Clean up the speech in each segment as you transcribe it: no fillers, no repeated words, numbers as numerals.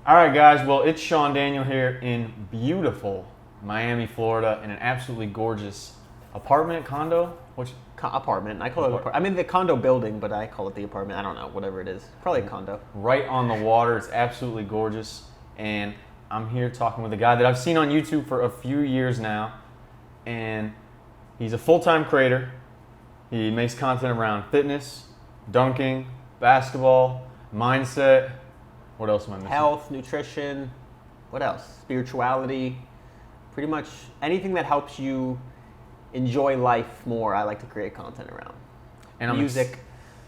All right, guys. Well, it's Sean Daniel here in beautiful Miami, Florida, in an absolutely gorgeous apartment, condo. Apartment. I call it apartment. I mean the condo building, but I call it the apartment. I don't know, whatever it is. Probably a condo. Right on the water. It's absolutely gorgeous. And I'm here talking with a guy that I've seen on YouTube for a few years now. And he's a full-time creator. He makes content around fitness, dunking, basketball, mindset. What else am I missing? Health, nutrition. What else? Spirituality. Pretty much anything that helps you enjoy life more, I like to create content around. And music.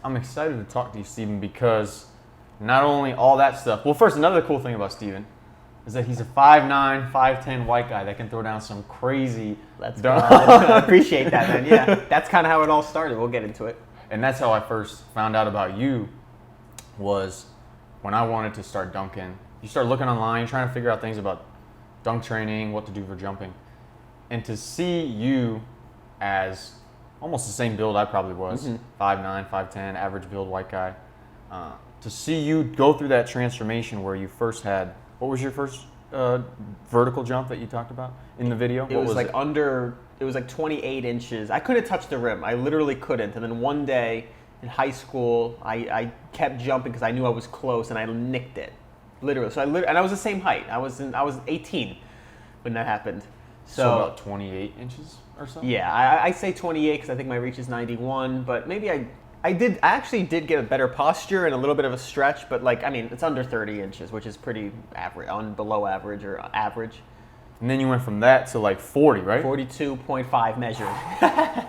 I'm excited to talk to you, Steven, because not only all that stuff. Well, first, another cool thing about Steven is that he's a 5'9", 5'10" white guy that can throw down some crazy. I appreciate that, man. Yeah, that's kind of how it all started. We'll get into it. And that's how I first found out about you. Was when I wanted to start dunking. You start looking online, trying to figure out things about dunk training, what to do for jumping, and to see you as almost the same build I probably was, 5'9", 5'10", average build white guy. To see you go through that transformation where you first had, what was your first vertical jump that you talked about in the video? It was like 28 inches. I couldn't touch the rim. I literally couldn't. And then one day in high school, I kept jumping because I knew I was close, and I nicked it, literally. And I was the same height. I was 18 when that happened. So about 28 inches or so? Yeah, I say 28 because I think my reach is 91, but maybe I actually did get a better posture and a little bit of a stretch, but it's under 30 inches, which is pretty average, below average or average. And then you went from that to like 40, right? 42.5 measured.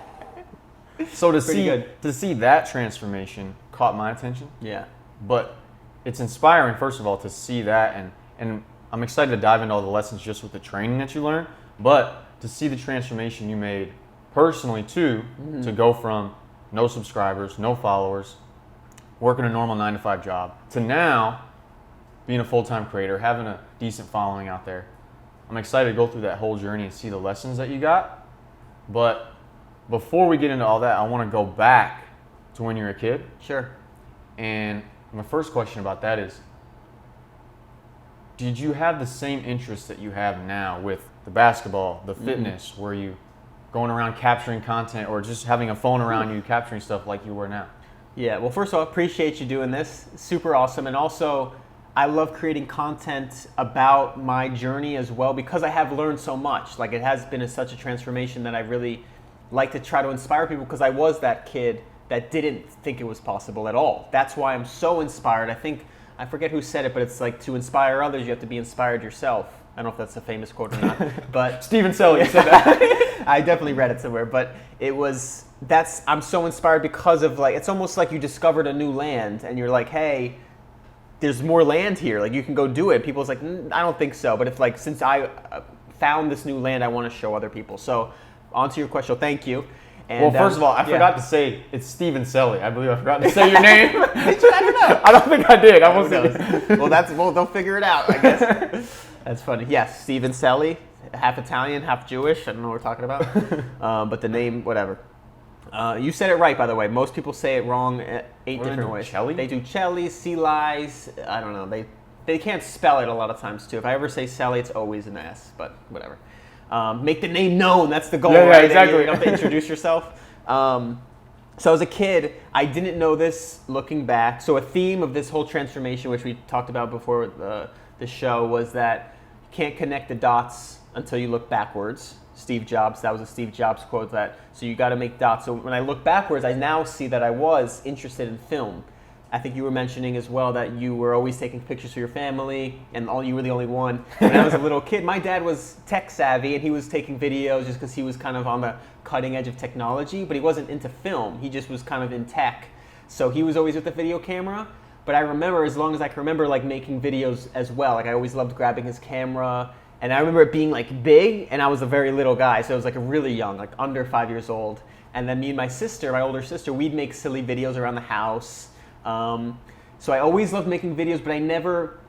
So to see that transformation caught my attention. Yeah. But it's inspiring, first of all, to see that, and I'm excited to dive into all the lessons just with the training that you learned, but to see the transformation you made personally too, to go from no subscribers, no followers, working a normal 9-to-5 job, to now being a full-time creator, having a decent following out there. I'm excited to go through that whole journey and see the lessons that you got. But before we get into all that, I want to go back to when you were a kid. Sure. And my first question about that is, did you have the same interests that you have now with the basketball, the fitness? Were you going around capturing content or just having a phone around you capturing stuff like you were now? Yeah, well, first of all, I appreciate you doing this. Super awesome. And also, I love creating content about my journey as well because I have learned so much. Like, it has been such a transformation that I really like to try to inspire people because I was that kid that didn't think it was possible at all. That's why I'm so inspired. I forget who said it, but it's like to inspire others, you have to be inspired yourself. I don't know if that's a famous quote or not, but Stephen Celi said that. I definitely read it somewhere, but I'm so inspired because of it's almost like you discovered a new land and you're like, hey, there's more land here. Like, you can go do it. People's like, I don't think so. But since I found this new land, I want to show other people. So onto your question. Thank you. And, well, first of all, I forgot to say it's Stephen Celi. I believe I forgot to say your name. I don't know. I don't think I did. I wasn't. Well, they'll figure it out, I guess. That's funny. Yes, Stephen Celi, half Italian, half Jewish. I don't know what we're talking about. But the name, whatever. You said it right, by the way. Most people say it wrong 8 different ways. Celi? They do Celi, Celi. I don't know. They can't spell it a lot of times too. If I ever say Celi, it's always an S. But whatever. Make the name known. That's the goal, right? Exactly. You don't have to introduce yourself. So as a kid, I didn't know this looking back. So a theme of this whole transformation, which we talked about before the show, was that you can't connect the dots until you look backwards. Steve Jobs, that was a Steve Jobs quote, so you got to make dots. So when I look backwards, I now see that I was interested in film. I think you were mentioning as well that you were always taking pictures for your family, and you were the only one. When I was a little kid, my dad was tech savvy, and he was taking videos just because he was kind of on the cutting edge of technology, but he wasn't into film. He just was kind of in tech. So he was always with the video camera. But I remember, as long as I can remember, making videos as well. I always loved grabbing his camera. And I remember it being big, and I was a very little guy. So it was really young, under 5 years old. And then me and my sister, my older sister, we'd make silly videos around the house. So I always loved making videos, but I never,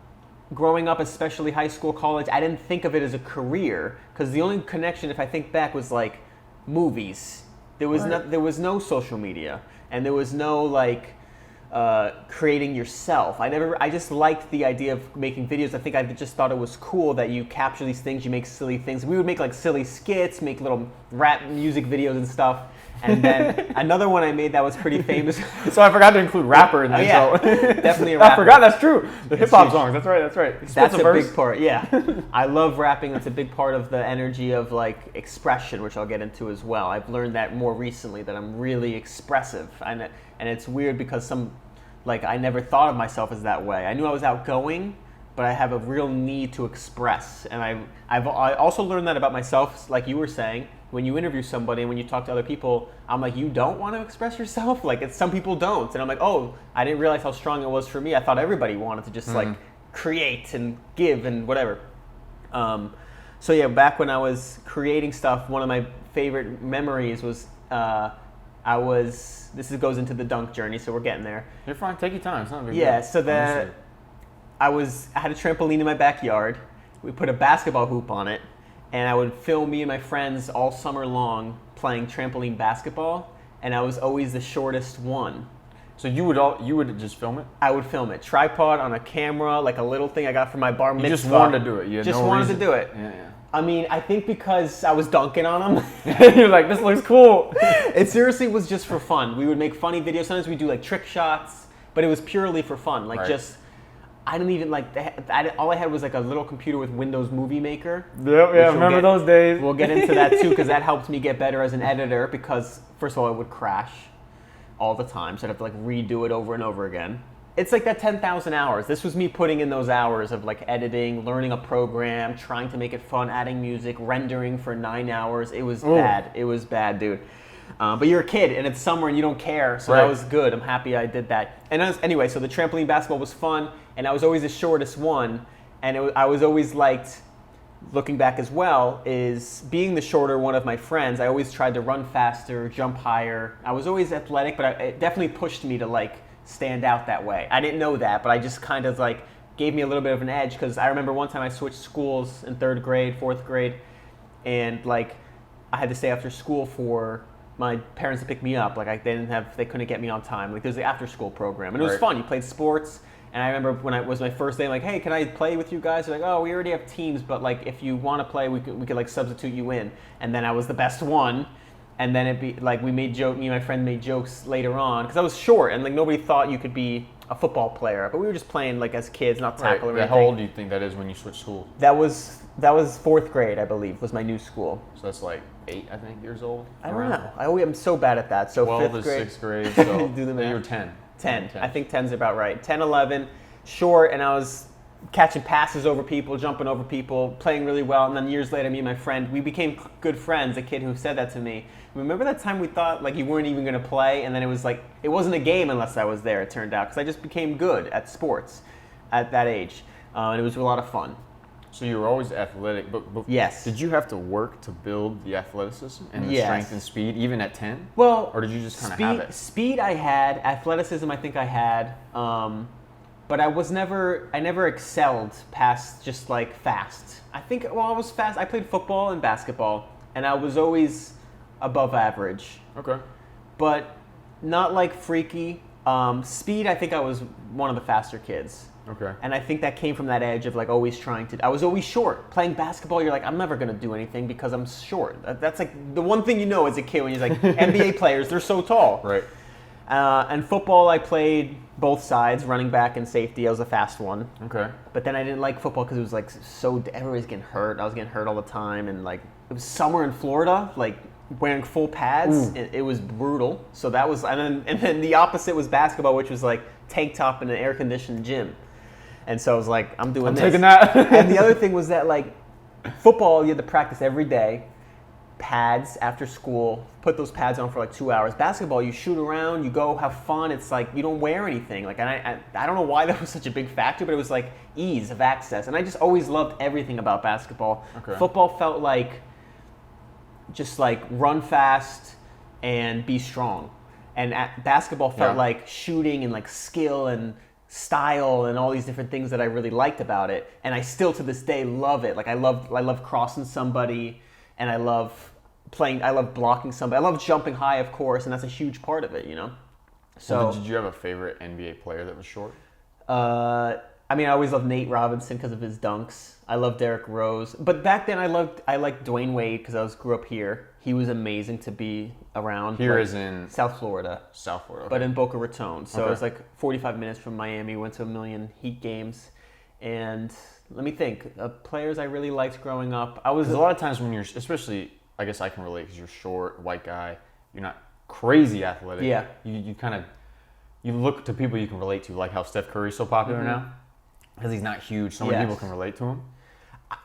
growing up, especially high school, college, I didn't think of it as a career. Because the only connection, if I think back, was movies. There was no social media, and there was no creating yourself. I just liked the idea of making videos. I think I just thought it was cool that you capture these things, you make silly things. We would make like silly skits, make little rap music videos and stuff. And then another one I made that was pretty famous. So I forgot to include rapper in there. Yeah, so. definitely a rapper. I forgot, that's true. The hip hop songs, that's right. That's a big part, yeah. I love rapping. That's a big part of the energy of like expression, which I'll get into as well. I've learned that more recently, that I'm really expressive. And it's weird because I never thought of myself as that way. I knew I was outgoing, but I have a real need to express. And I also learned that about myself, like you were saying. When you interview somebody and when you talk to other people, I'm like, you don't want to express yourself? Like, some people don't. And I'm like, oh, I didn't realize how strong it was for me. I thought everybody wanted to just like create and give and whatever. So yeah, back when I was creating stuff, one of my favorite memories was this goes into the dunk journey, so we're getting there. You're fine, take your time, it's not a big Yeah, deal. so I had a trampoline in my backyard. We put a basketball hoop on it. And I would film me and my friends all summer long playing trampoline basketball, and I was always the shortest one. So you would just film it? I would film it. Tripod on a camera, like a little thing I got from my bar mitzvah. You just wanted to do it. You had just no wanted reason. to do it. Yeah. I mean, I think because I was dunking on them. You're like, this looks cool. It seriously was just for fun. We would make funny videos. Sometimes we'd do like trick shots, but it was purely for fun. Like just... I didn't even all I had was like a little computer with Windows Movie Maker. Yep, yeah, remember those days. We'll get into that too, because that helped me get better as an editor, because first of all, it would crash all the time, so I'd have to like redo it over and over again. It's like that 10,000 hours. This was me putting in those hours of like editing, learning a program, trying to make it fun, adding music, rendering for 9 hours. It was bad. It was bad, dude. But you're a kid, and it's summer, and you don't care, so that was good. I'm happy I did that. And anyway, so the trampoline basketball was fun, and I was always the shortest one, and I was always liked, looking back as well, is being the shorter one of my friends. I always tried to run faster, jump higher. I was always athletic, but it definitely pushed me to like stand out that way. I didn't know that, but I just kind of like gave me a little bit of an edge, because I remember one time I switched schools in 3rd grade, 4th grade, and like I had to stay after school for my parents to pick me up. Like they couldn't get me on time. Like there's the after school program, and it was fun. You played sports, and I remember when it was my first day, I'm like, hey, can I play with you guys? They're like, oh, we already have teams, but like if you want to play, we could like substitute you in. And then I was the best one, and then me and my friend made jokes later on, because I was short, and like nobody thought you could be a football player, but we were just playing like as kids, not tackle or anything. How old do you think that is when you switch schools? That was 4th grade, I believe, was my new school. So that's like 8, I think, years old. I don't know. I'm so bad at that. So 12 5th grade, 6th grade. So do the math. you were 10. 10. I think 10's about right. 10, 11, short, and I was catching passes over people, jumping over people, playing really well. And then years later, me and my friend, we became good friends. A kid who said that to me. Remember that time we thought like you weren't even going to play, and then it was like it wasn't a game unless I was there. It turned out, because I just became good at sports at that age, and it was a lot of fun. So you were always athletic, but yes. Did you have to work to build the athleticism and the strength and speed even at 10? Well, or did you just kind of have it? Speed I had, athleticism I think I had, but I never excelled past just like fast. I was fast. I played football and basketball, and I was always above average. Okay. But not like freaky. Speed, I think I was one of the faster kids. Okay. And I think that came from that edge of like always I was always short. Playing basketball, you're like, I'm never going to do anything because I'm short. That's like the one thing you know as a kid when you're like, NBA players, they're so tall. Right. And football, I played both sides, running back and safety. I was a fast one. Okay. But then I didn't like football because it was like everybody's getting hurt. I was getting hurt all the time. And like, it was summer in Florida, like wearing full pads. It was brutal. So that was, and then the opposite was basketball, which was like tank top in an air conditioned gym. And so I was like, I'm this. Taking that. And the other thing was that like football, you had to practice every day, pads after school, put those pads on for like 2 hours. Basketball, you shoot around, you go have fun. It's like you don't wear anything. Like, and I don't know why that was such a big factor, but it was like ease of access. And I just always loved everything about basketball. Okay. Football felt like just like run fast and be strong. And basketball felt like shooting and like skill and style and all these different things that I really liked about it, and I still to this day love it. Like I love crossing somebody, and I love blocking somebody. I love jumping high, of course, and that's a huge part of it, you know. So did you have a favorite NBA player that was short? I mean, I always loved Nate Robinson because of his dunks. I love Derrick Rose, but back then I liked Dwayne Wade because grew up here. He was amazing to be around. Here is in South Florida. South Florida, but in Boca Raton. So Okay. it was like 45 minutes from Miami. Went to a million Heat games, and let me think. Players I really liked growing up. I was 'Cause a lot of times when you're, especially, I guess I can relate because you're short, white guy. You're not crazy athletic. Yeah. You kind of you look to people you can relate to, like how Steph Curry's so popular now because he's not huge. So many Yes. people can relate to him.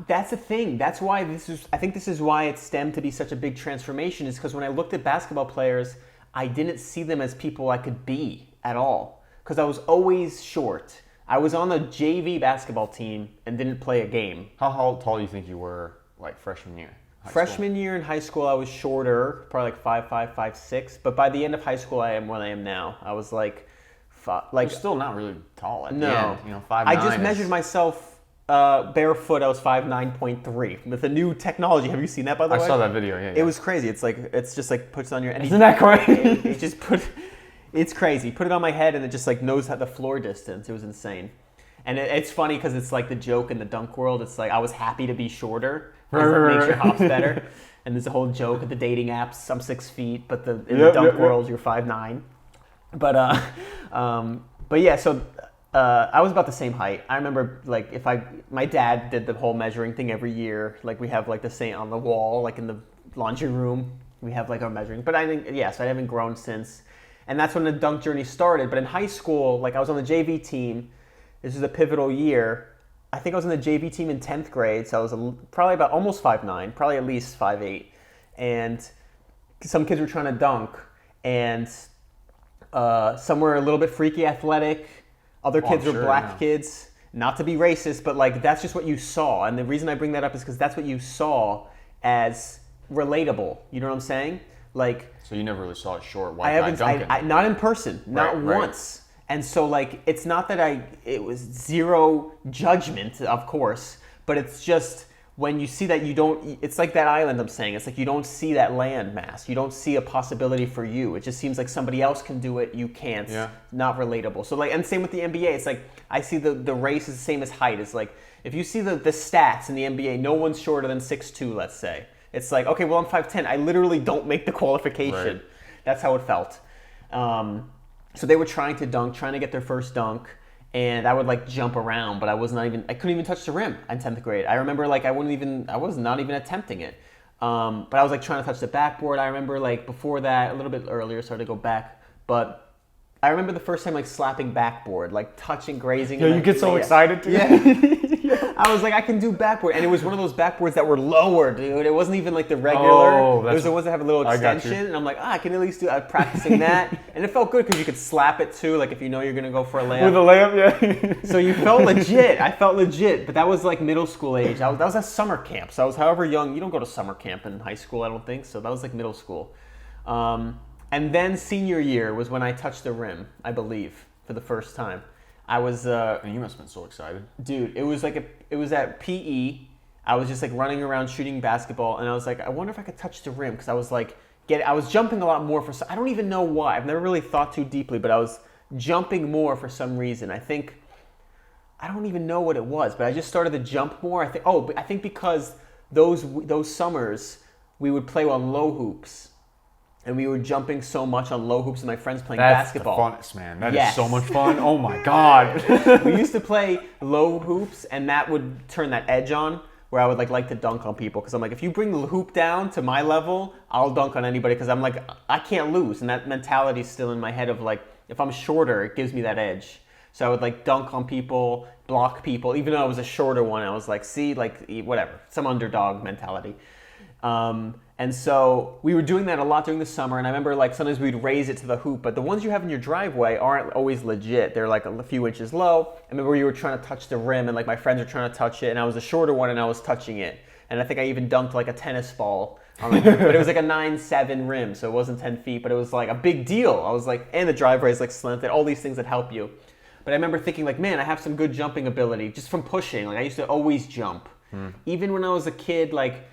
That's the thing. That's why I think this is why it stemmed to be such a big transformation, is because when I looked at basketball players, I didn't see them as people I could be at all. Because I was always short. I was on the JV basketball team and didn't play a game. How tall do you think you were, like freshman year? Freshman year in high school, I was shorter, probably like 5'5", 5'6". But by the end of high school, I am what I am now. I was like You're still not really tall at no. the end. You know, 5'9". I just measured myself barefoot. I was 5'9.3 with the new technology. Have you seen that, by the way? I saw that video. Yeah, It was crazy. It's just like puts on your. And Isn't that crazy? It just it's crazy. Put it on my head and it just like knows how the floor distance. It was insane. And it's funny because it's like the joke in the dunk world. It's like I was happy to be shorter. It makes your hops better. And there's a whole joke at the dating apps. I'm 6 feet, but in the dunk world, you're 5'9". But yeah, so I was about the same height. I remember like my dad did the whole measuring thing every year. Like we have like the same on the wall, like in the laundry room. We have like our measuring. But so I haven't grown since. And that's when the dunk journey started. But in high school, like I was on the JV team. This was a pivotal year. I think I was on the JV team in 10th grade. So I was probably about almost 5'9", probably at least 5'8". And some kids were trying to dunk. And some were a little bit freaky athletic. Other kids were black kids. Not to be racist, but like that's just what you saw. And the reason I bring that up is because that's what you saw as relatable. You know what I'm saying? Like, so you never really saw a short white guy dunking? Not in person, not once. And so like it's not that it was zero judgment, of course, but it's just when you see that it's like that island I'm saying. It's like you don't see that land mass. You don't see a possibility for you. It just seems like somebody else can do it, you can't. Yeah. Not relatable. So like, and same with the NBA. It's like I see the race is the same as height. It's like if you see the stats in the NBA, no one's shorter than 6'2", let's say. It's like, okay, well I'm 5'10". I literally don't make the qualification. Right. That's how it felt. So they were trying to get their first dunk. And I would like jump around, but I couldn't even touch the rim in 10th grade. I remember like I was not even attempting it. But I was like trying to touch the backboard. I remember like before that, a little bit earlier, started to go back. But I remember the first time like slapping backboard, like touching, grazing. Yeah, you get so excited too. Yeah. I was like, I can do backboard. And it was one of those backboards that were lower, dude. It wasn't even like the regular. It was the ones that have a little extension. And I'm like, I can at least do I'm practicing that. And it felt good because you could slap it too, like if you know you're going to go for a layup. With a layup, yeah. So you felt legit. I felt legit. But that was like middle school age. That was at summer camp. So I was however young. You don't go to summer camp in high school, I don't think. So that was like middle school. And then senior year was when I touched the rim, I believe, for the first time. I was and you must have been so excited. Dude, it was at PE. I was just like running around shooting basketball, and I was like, I wonder if I could touch the rim, because I was like, I was jumping a lot more I don't even know why. I've never really thought too deeply, but I was jumping more for some reason. I don't even know what it was, but I just started to jump more. I think because those summers we would play on low hoops. And we were jumping so much on low hoops with my friends playing basketball. That's the funnest, man. That is so much fun. Oh my God. We used to play low hoops, and that would turn that edge on where I would like to dunk on people. Because I'm like, if you bring the hoop down to my level, I'll dunk on anybody. Because I'm like, I can't lose. And that mentality's still in my head of like, if I'm shorter, it gives me that edge. So I would like dunk on people, block people. Even though I was a shorter one, I was like, see, like whatever, some underdog mentality. And so we were doing that a lot during the summer, and I remember like sometimes we'd raise it to the hoop, but the ones you have in your driveway aren't always legit. They're like a few inches low. I remember you were trying to touch the rim, and like my friends were trying to touch it, and I was a shorter one, and I was touching it. And I think I even dunked like a tennis ball on but it was like a 9'7" rim, so it wasn't 10 feet, but it was like a big deal. I was like, and the driveway is like slanted, all these things that help you. But I remember thinking like, man, I have some good jumping ability just from pushing. Like I used to always jump. Even when I was a kid, like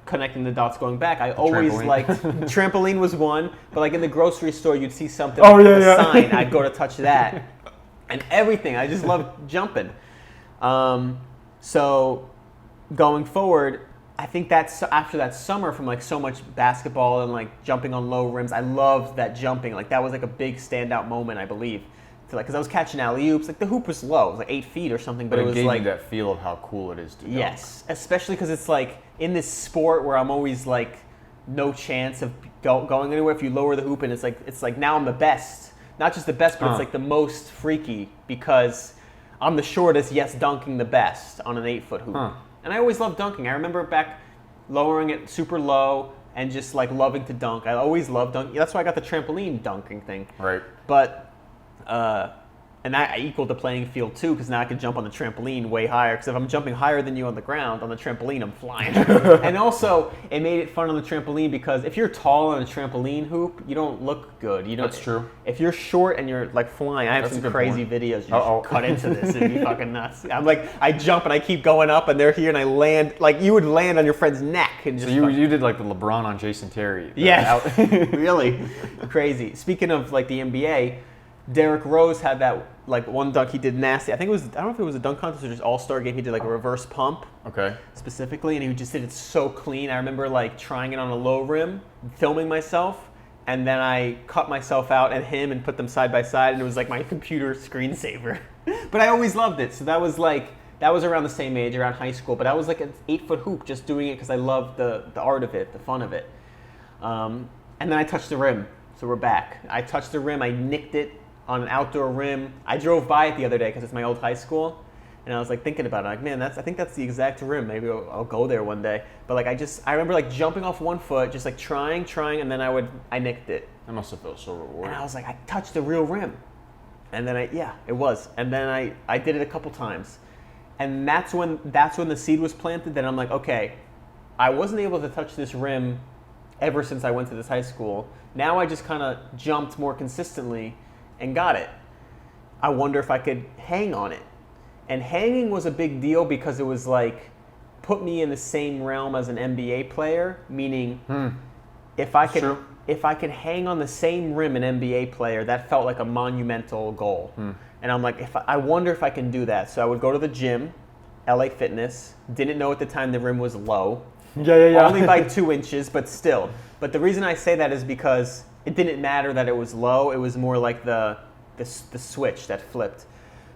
connecting the dots going back, I always trampoline. liked trampoline was one, but like in the grocery store, you'd see something Oh, with yeah, a yeah. sign. I'd go to touch that, and everything. I just loved jumping. So going forward, I think that's after that summer from like so much basketball and like jumping on low rims. I loved that jumping. Like that was like a big standout moment, I believe. Because I was catching alley-oops. Like the hoop was low, it was like 8 feet or something, but it was gave like you that feel of how cool it is to dunk. yes, especially because it's like in this sport where I'm always like no chance of going anywhere if you lower the hoop, and it's like now I'm the best, not just the best, but it's like the most freaky because I'm the shortest, yes, dunking the best on an 8-foot hoop, and I always loved dunking. I remember back lowering it super low and just like loving to dunk. I always loved dunking. That's why I got the trampoline dunking thing. Right. But and I equaled the playing field too, because now I can jump on the trampoline way higher. Because if I'm jumping higher than you on the ground, on the trampoline, I'm flying. And also, it made it fun on the trampoline because if you're tall on a trampoline hoop, you don't look good. You don't. That's true. If you're short and you're like flying, I have That's a some good crazy point. videos. You just cut into this, it'd be fucking nuts. I'm like, I jump and I keep going up, and they're here, and I land like you would land on your friend's neck and just. So you did like the LeBron on Jason Terry. Yeah, really crazy. Speaking of like the NBA, Derrick Rose had that like one dunk he did nasty. I think it was, I don't know if it was a dunk contest or just All-Star game. He did like a reverse pump. Okay. Specifically, and he just did it so clean. I remember like trying it on a low rim, filming myself, and then I cut myself out and him and put them side by side, and it was like my computer screensaver. But I always loved it. So that was around the same age, around high school. But I was like an 8-foot hoop, just doing it because I loved the art of it, the fun of it. And then I touched the rim. So we're back. I touched the rim. I nicked it on an outdoor rim. I drove by it the other day because it's my old high school, and I was like thinking about it. Like, man, I think that's the exact rim. Maybe I'll go there one day. But like I remember like jumping off one foot, just like trying, and then I nicked it. That must have felt so rewarding. And I was like, I touched the real rim. And then it was. And then I did it a couple times. And that's when the seed was planted. Then I'm like, okay, I wasn't able to touch this rim ever since I went to this high school. Now I just kind of jumped more consistently and got it. I wonder if I could hang on it. And hanging was a big deal because it was like, put me in the same realm as an NBA player, meaning if I could hang on the same rim an NBA player, that felt like a monumental goal. And I'm like, I wonder if I can do that. So I would go to the gym, LA Fitness, didn't know at the time the rim was low. Yeah. Only by 2 inches, but still. But the reason I say that is because it didn't matter that it was low. It was more like the switch that flipped.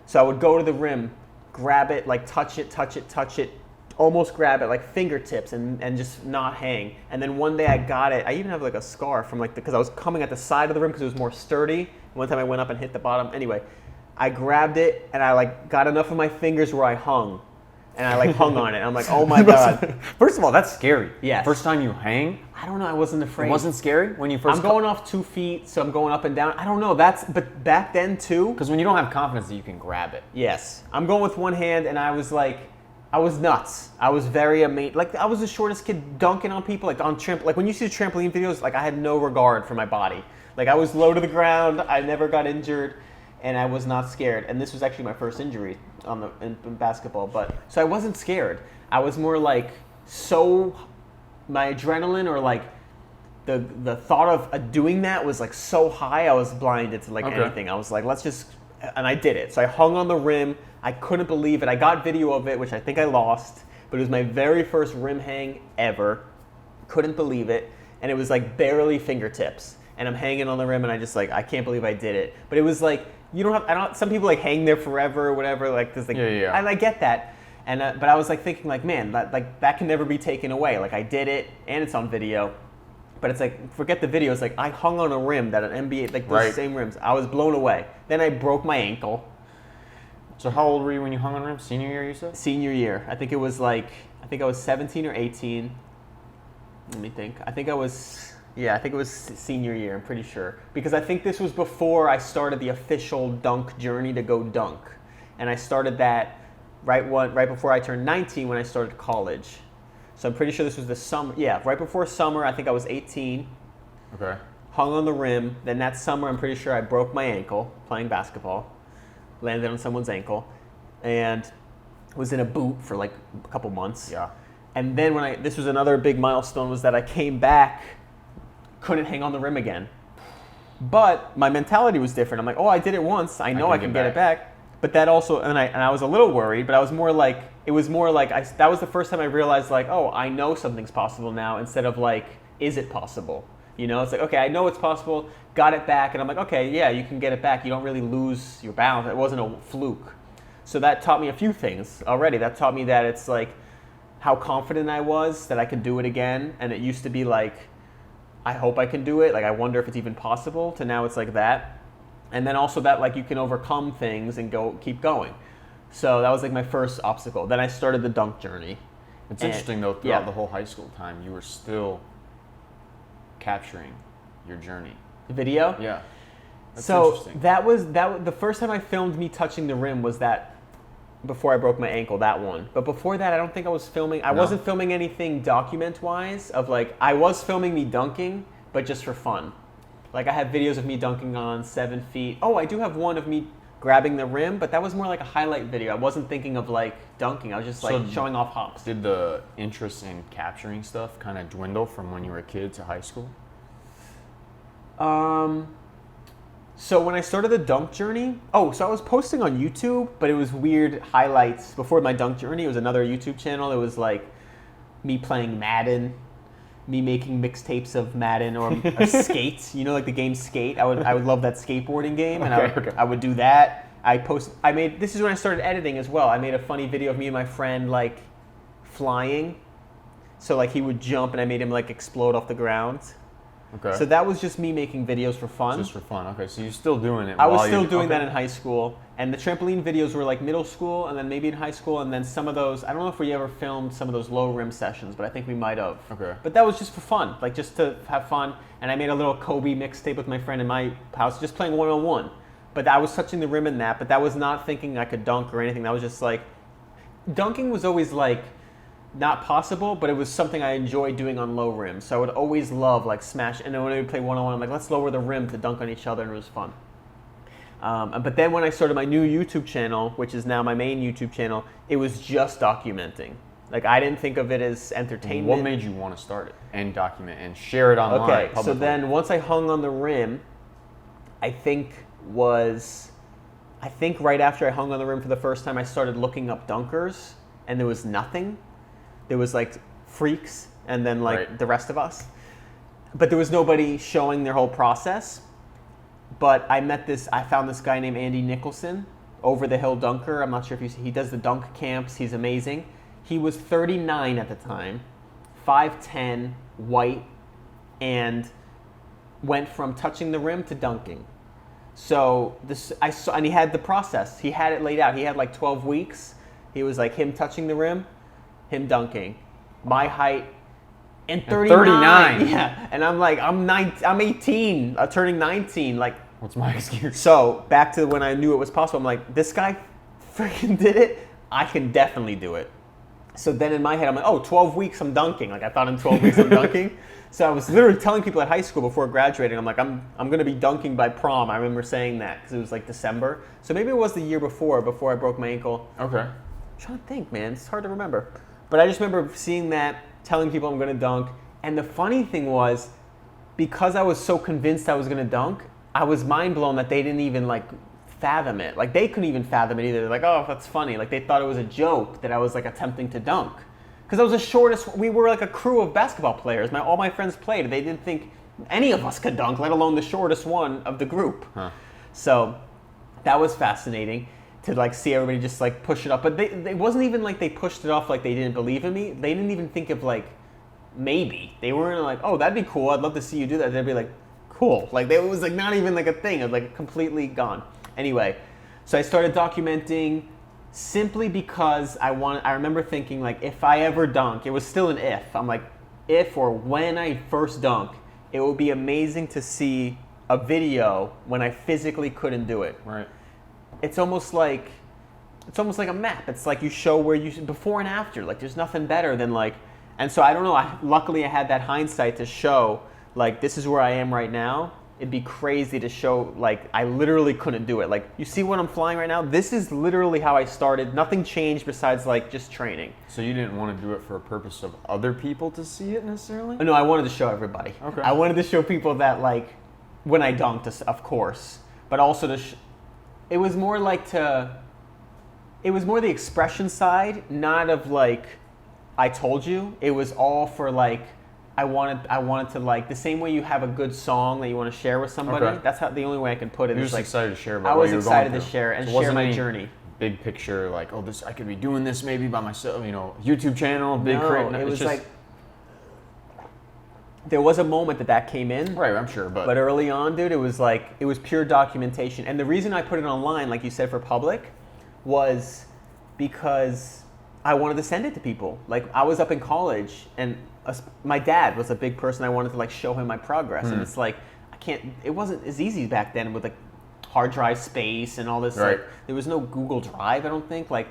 So I would go to the rim, grab it, like touch it, almost grab it, like fingertips, and just not hang. And then one day I got it. I even have like a scar from like because I was coming at the side of the rim because it was more sturdy. One time I went up and hit the bottom. Anyway, I grabbed it and I like got enough of my fingers where I hung. And I like hung on it. I'm like, oh my God. First of all, that's scary. Yes. First time you hang. I don't know. I wasn't afraid. It wasn't scary when you first. I'm going off 2 feet, so I'm going up and down. I don't know. But back then too. Because when you don't have confidence that you can grab it. Yes. I'm going with one hand, and I was like, I was nuts. I was very amazed. Like I was the shortest kid dunking on people, like on like when you see the trampoline videos, like I had no regard for my body. Like I was low to the ground. I never got injured. And I was not scared. And this was actually my first injury in basketball. But so I wasn't scared. I was more like my adrenaline or like the thought of doing that was like so high. I was blinded to like anything. I was like, and I did it. So I hung on the rim. I couldn't believe it. I got video of it, which I think I lost. But it was my very first rim hang ever. Couldn't believe it. And it was like barely fingertips. And I'm hanging on the rim, and I can't believe I did it. But it was like, some people like hang there forever or whatever, like this, like, yeah. and I get that. And, but I was like thinking like, man, that can never be taken away. Like I did it and it's on video, but it's like, forget the video. It's like, I hung on a rim that an NBA, like those same rims. I was blown away. Then I broke my ankle. So how old were you when you hung on a rim? Senior year, you said? Senior year. I think I was 17 or 18. Let me think. I think it was senior year, I'm pretty sure. Because I think this was before I started the official dunk journey to go dunk. And I started that right before I turned 19 when I started college. So I'm pretty sure this was the summer. Yeah, right before summer, I think I was 18. Okay. Hung on the rim. Then that summer, I'm pretty sure I broke my ankle playing basketball. Landed on someone's ankle. And was in a boot for like a couple months. Yeah. And then this was another big milestone, was that I came back, couldn't hang on the rim again. But my mentality was different. I'm like, oh, I did it once. I know I can get it back. But that also, and I was a little worried, but I was more like, that was the first time I realized like, oh, I know something's possible now, instead of like, is it possible? You know, it's like, okay, I know it's possible, got it back, and I'm like, okay, yeah, you can get it back. You don't really lose your balance. It wasn't a fluke. So that taught me a few things already. That taught me that it's like how confident I was that I could do it again. And it used to be like, I hope I can do it. Like, I wonder if it's even possible, to now it's like that. And then also that like you can overcome things and keep going. So that was like my first obstacle. Then I started the dunk journey. It's interesting though, throughout the whole high school time, you were still capturing your journey. Video? Yeah. That's so interesting. that was the first time I filmed me touching the rim was that, before I broke my ankle, that one. But before that, I don't think I was filming. I wasn't filming anything document-wise of like, I was filming me dunking, but just for fun. Like, I have videos of me dunking on 7 feet. Oh, I do have one of me grabbing the rim, but that was more like a highlight video. I wasn't thinking of like dunking. I was just like showing off hops. Did the interest in capturing stuff kind of dwindle from when you were a kid to high school? So when I started the dunk journey, so I was posting on YouTube, but it was weird highlights. Before my dunk journey, it was another YouTube channel. It was like me playing Madden, me making mixtapes of Madden or Skate. You know, like the game Skate. I would love that skateboarding game, and I would do that. This is when I started editing as well. I made a funny video of me and my friend like flying. So like he would jump, and I made him like explode off the ground. Okay. So that was just me making videos for fun. Just for fun. Okay, so you're still doing it. I was still doing that in high school. And the trampoline videos were like middle school, and then maybe in high school, and then some of those, I don't know if we ever filmed some of those low rim sessions, but I think we might have. Okay. But that was just for fun, like just to have fun. And I made a little Kobe mixtape with my friend in my house, just playing one-on-one. But I was touching the rim in that, but that was not thinking I could dunk or anything. That was just like, dunking was always like, not possible, but it was something I enjoyed doing on low rims. So I would always love like smash, and then when we would play one-on-one, I'm like, let's lower the rim to dunk on each other, and it was fun. But then when I started my new YouTube channel, which is now my main YouTube channel, it was just documenting. Like, I didn't think of it as entertainment. What made you want to start it and document and share it online? Okay, publicly? so then once I hung on the rim, I think right after I hung on the rim for the first time, I started looking up dunkers, and there was nothing. There was like freaks and then like the rest of us. But there was nobody showing their whole process. But I found this guy named Andy Nicholson, Over the Hill Dunker. I'm not sure if he does the dunk camps. He's amazing. He was 39 at the time, 5'10", white, and went from touching the rim to dunking. So and he had the process. He had it laid out. He had like 12 weeks. He was like him touching the rim, him dunking, my height, and 39. Yeah, and I'm like, I'm 18, turning 19. Like, what's my excuse? So back to when I knew it was possible, I'm like, this guy freaking did it. I can definitely do it. So then in my head, I'm like, 12 weeks I'm dunking. Like, I thought in 12 weeks I'm dunking. So I was literally telling people at high school before graduating, I'm like, I'm going to be dunking by prom. I remember saying that because it was like December. So maybe it was the year before I broke my ankle. Okay. I'm trying to think, man. It's hard to remember. But I just remember seeing that, telling people I'm going to dunk. And the funny thing was, because I was so convinced I was going to dunk, I was mind blown that they didn't even like fathom it. Like, they couldn't even fathom it either. They're like, oh, that's funny. Like, they thought it was a joke that I was like attempting to dunk. Because I was the shortest. We were like a crew of basketball players. All my friends played. They didn't think any of us could dunk, let alone the shortest one of the group. Huh. So that was fascinating to like see everybody just like push it up. But it wasn't even like they pushed it off like they didn't believe in me. They didn't even think of like maybe. They weren't like, oh, that'd be cool. I'd love to see you do that. They'd be like, cool. Like, it was like not even like a thing. It was like completely gone. Anyway, so I started documenting simply because I remember thinking like, if I ever dunk, it was still an if. I'm like, if or when I first dunk, it would be amazing to see a video when I physically couldn't do it. Right. It's almost like a map. It's like you show where you before and after. Like, there's nothing better than like, and so I don't know. Luckily, I had that hindsight to show like, this is where I am right now, it'd be crazy to show, like, I literally couldn't do it. Like, you see what I'm flying right now? This is literally how I started. Nothing changed besides, like, just training. So you didn't want to do it for a purpose of other people to see it necessarily? No, I wanted to show everybody. Okay. I wanted to show people that, like, when I dunked, of course, but also to it was more like it was more the expression side, not of, like, I told you. It was all for, like, I wanted to, like, the same way you have a good song that you want to share with somebody. Okay. That's the only way I can put it. You're is just like, excited to share about I what was you were excited going to through. share and So share wasn't my any journey. Big picture, like, oh, this I could be doing this maybe by myself, you know, YouTube channel, big No, creating. it was just, like there was a moment that came in. right, I'm sure, but early on, dude, it was pure documentation. And the reason I put it online, like you said, for public, was because I wanted to send it to people. Like, I was up in college, and my dad was a big person. I wanted to, like, show him my progress, and it's like it wasn't as easy back then with, like, hard drive space and all this. Right. Like, there was no Google Drive, I don't think. Like,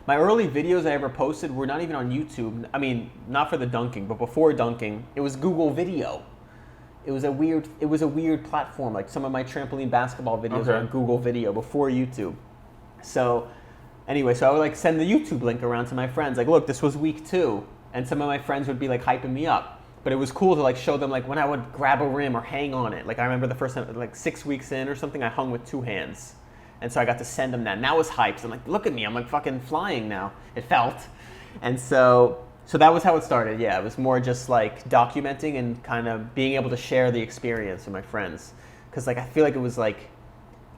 my early videos I ever posted were not even on YouTube. I mean, not for the dunking, but before dunking, it was Google Video. It was a weird platform. Like, some of my trampoline basketball videos are on Google Video before YouTube. So anyway, so I would, like, send the YouTube link around to my friends. Like, look, this was week 2. And some of my friends would be, like, hyping me up. But it was cool to, like, show them, like, when I would grab a rim or hang on it. Like, I remember the first time, like, 6 weeks in or something, I hung with 2 hands. And so I got to send them that. And that was hyped. I'm like, look at me. I'm, like, fucking flying now. It felt. And so that was how it started. Yeah, it was more just, like, documenting and kind of being able to share the experience with my friends. Because, like, I feel like it was, like,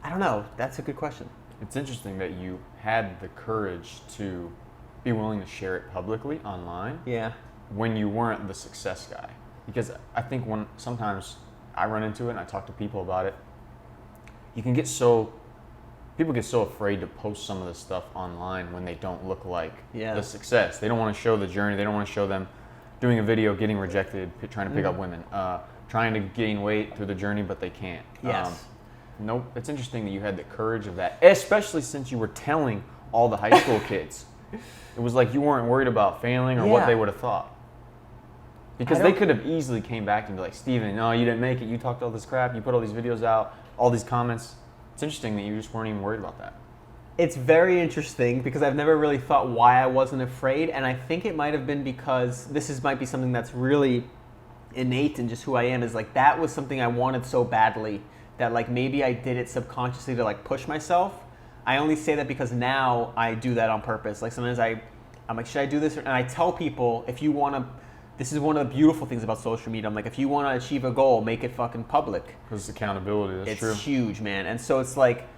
I don't know. That's a good question. it's interesting that you had the courage to be willing to share it publicly online. Yeah. When you weren't the success guy. Because I think when sometimes I run into it and I talk to people about it, people get so afraid to post some of this stuff online when they don't look like the success. They don't want to show the journey. They don't want to show them doing a video, getting rejected, trying to pick up women, trying to gain weight through the journey, but they can't. Yes. Nope. It's interesting that you had the courage of that, especially since you were telling all the high school kids. It was like you weren't worried about failing or what they would have thought. Because they could have easily came back and be like, Steven, no, you didn't make it. You talked all this crap. You put all these videos out, all these comments. It's interesting that you just weren't even worried about that. It's very interesting because I've never really thought why I wasn't afraid. And I think it might have been because might be something that's really innate in just who I am, is like that was something I wanted so badly that like maybe I did it subconsciously to like push myself. I only say that because now I do that on purpose. Like sometimes I'm like, should I do this? And I tell people, if you want to, this is one of the beautiful things about social media. I'm like, if you want to achieve a goal, make it fucking public. Because it's accountability, that's true. It's huge, man. And so it's like,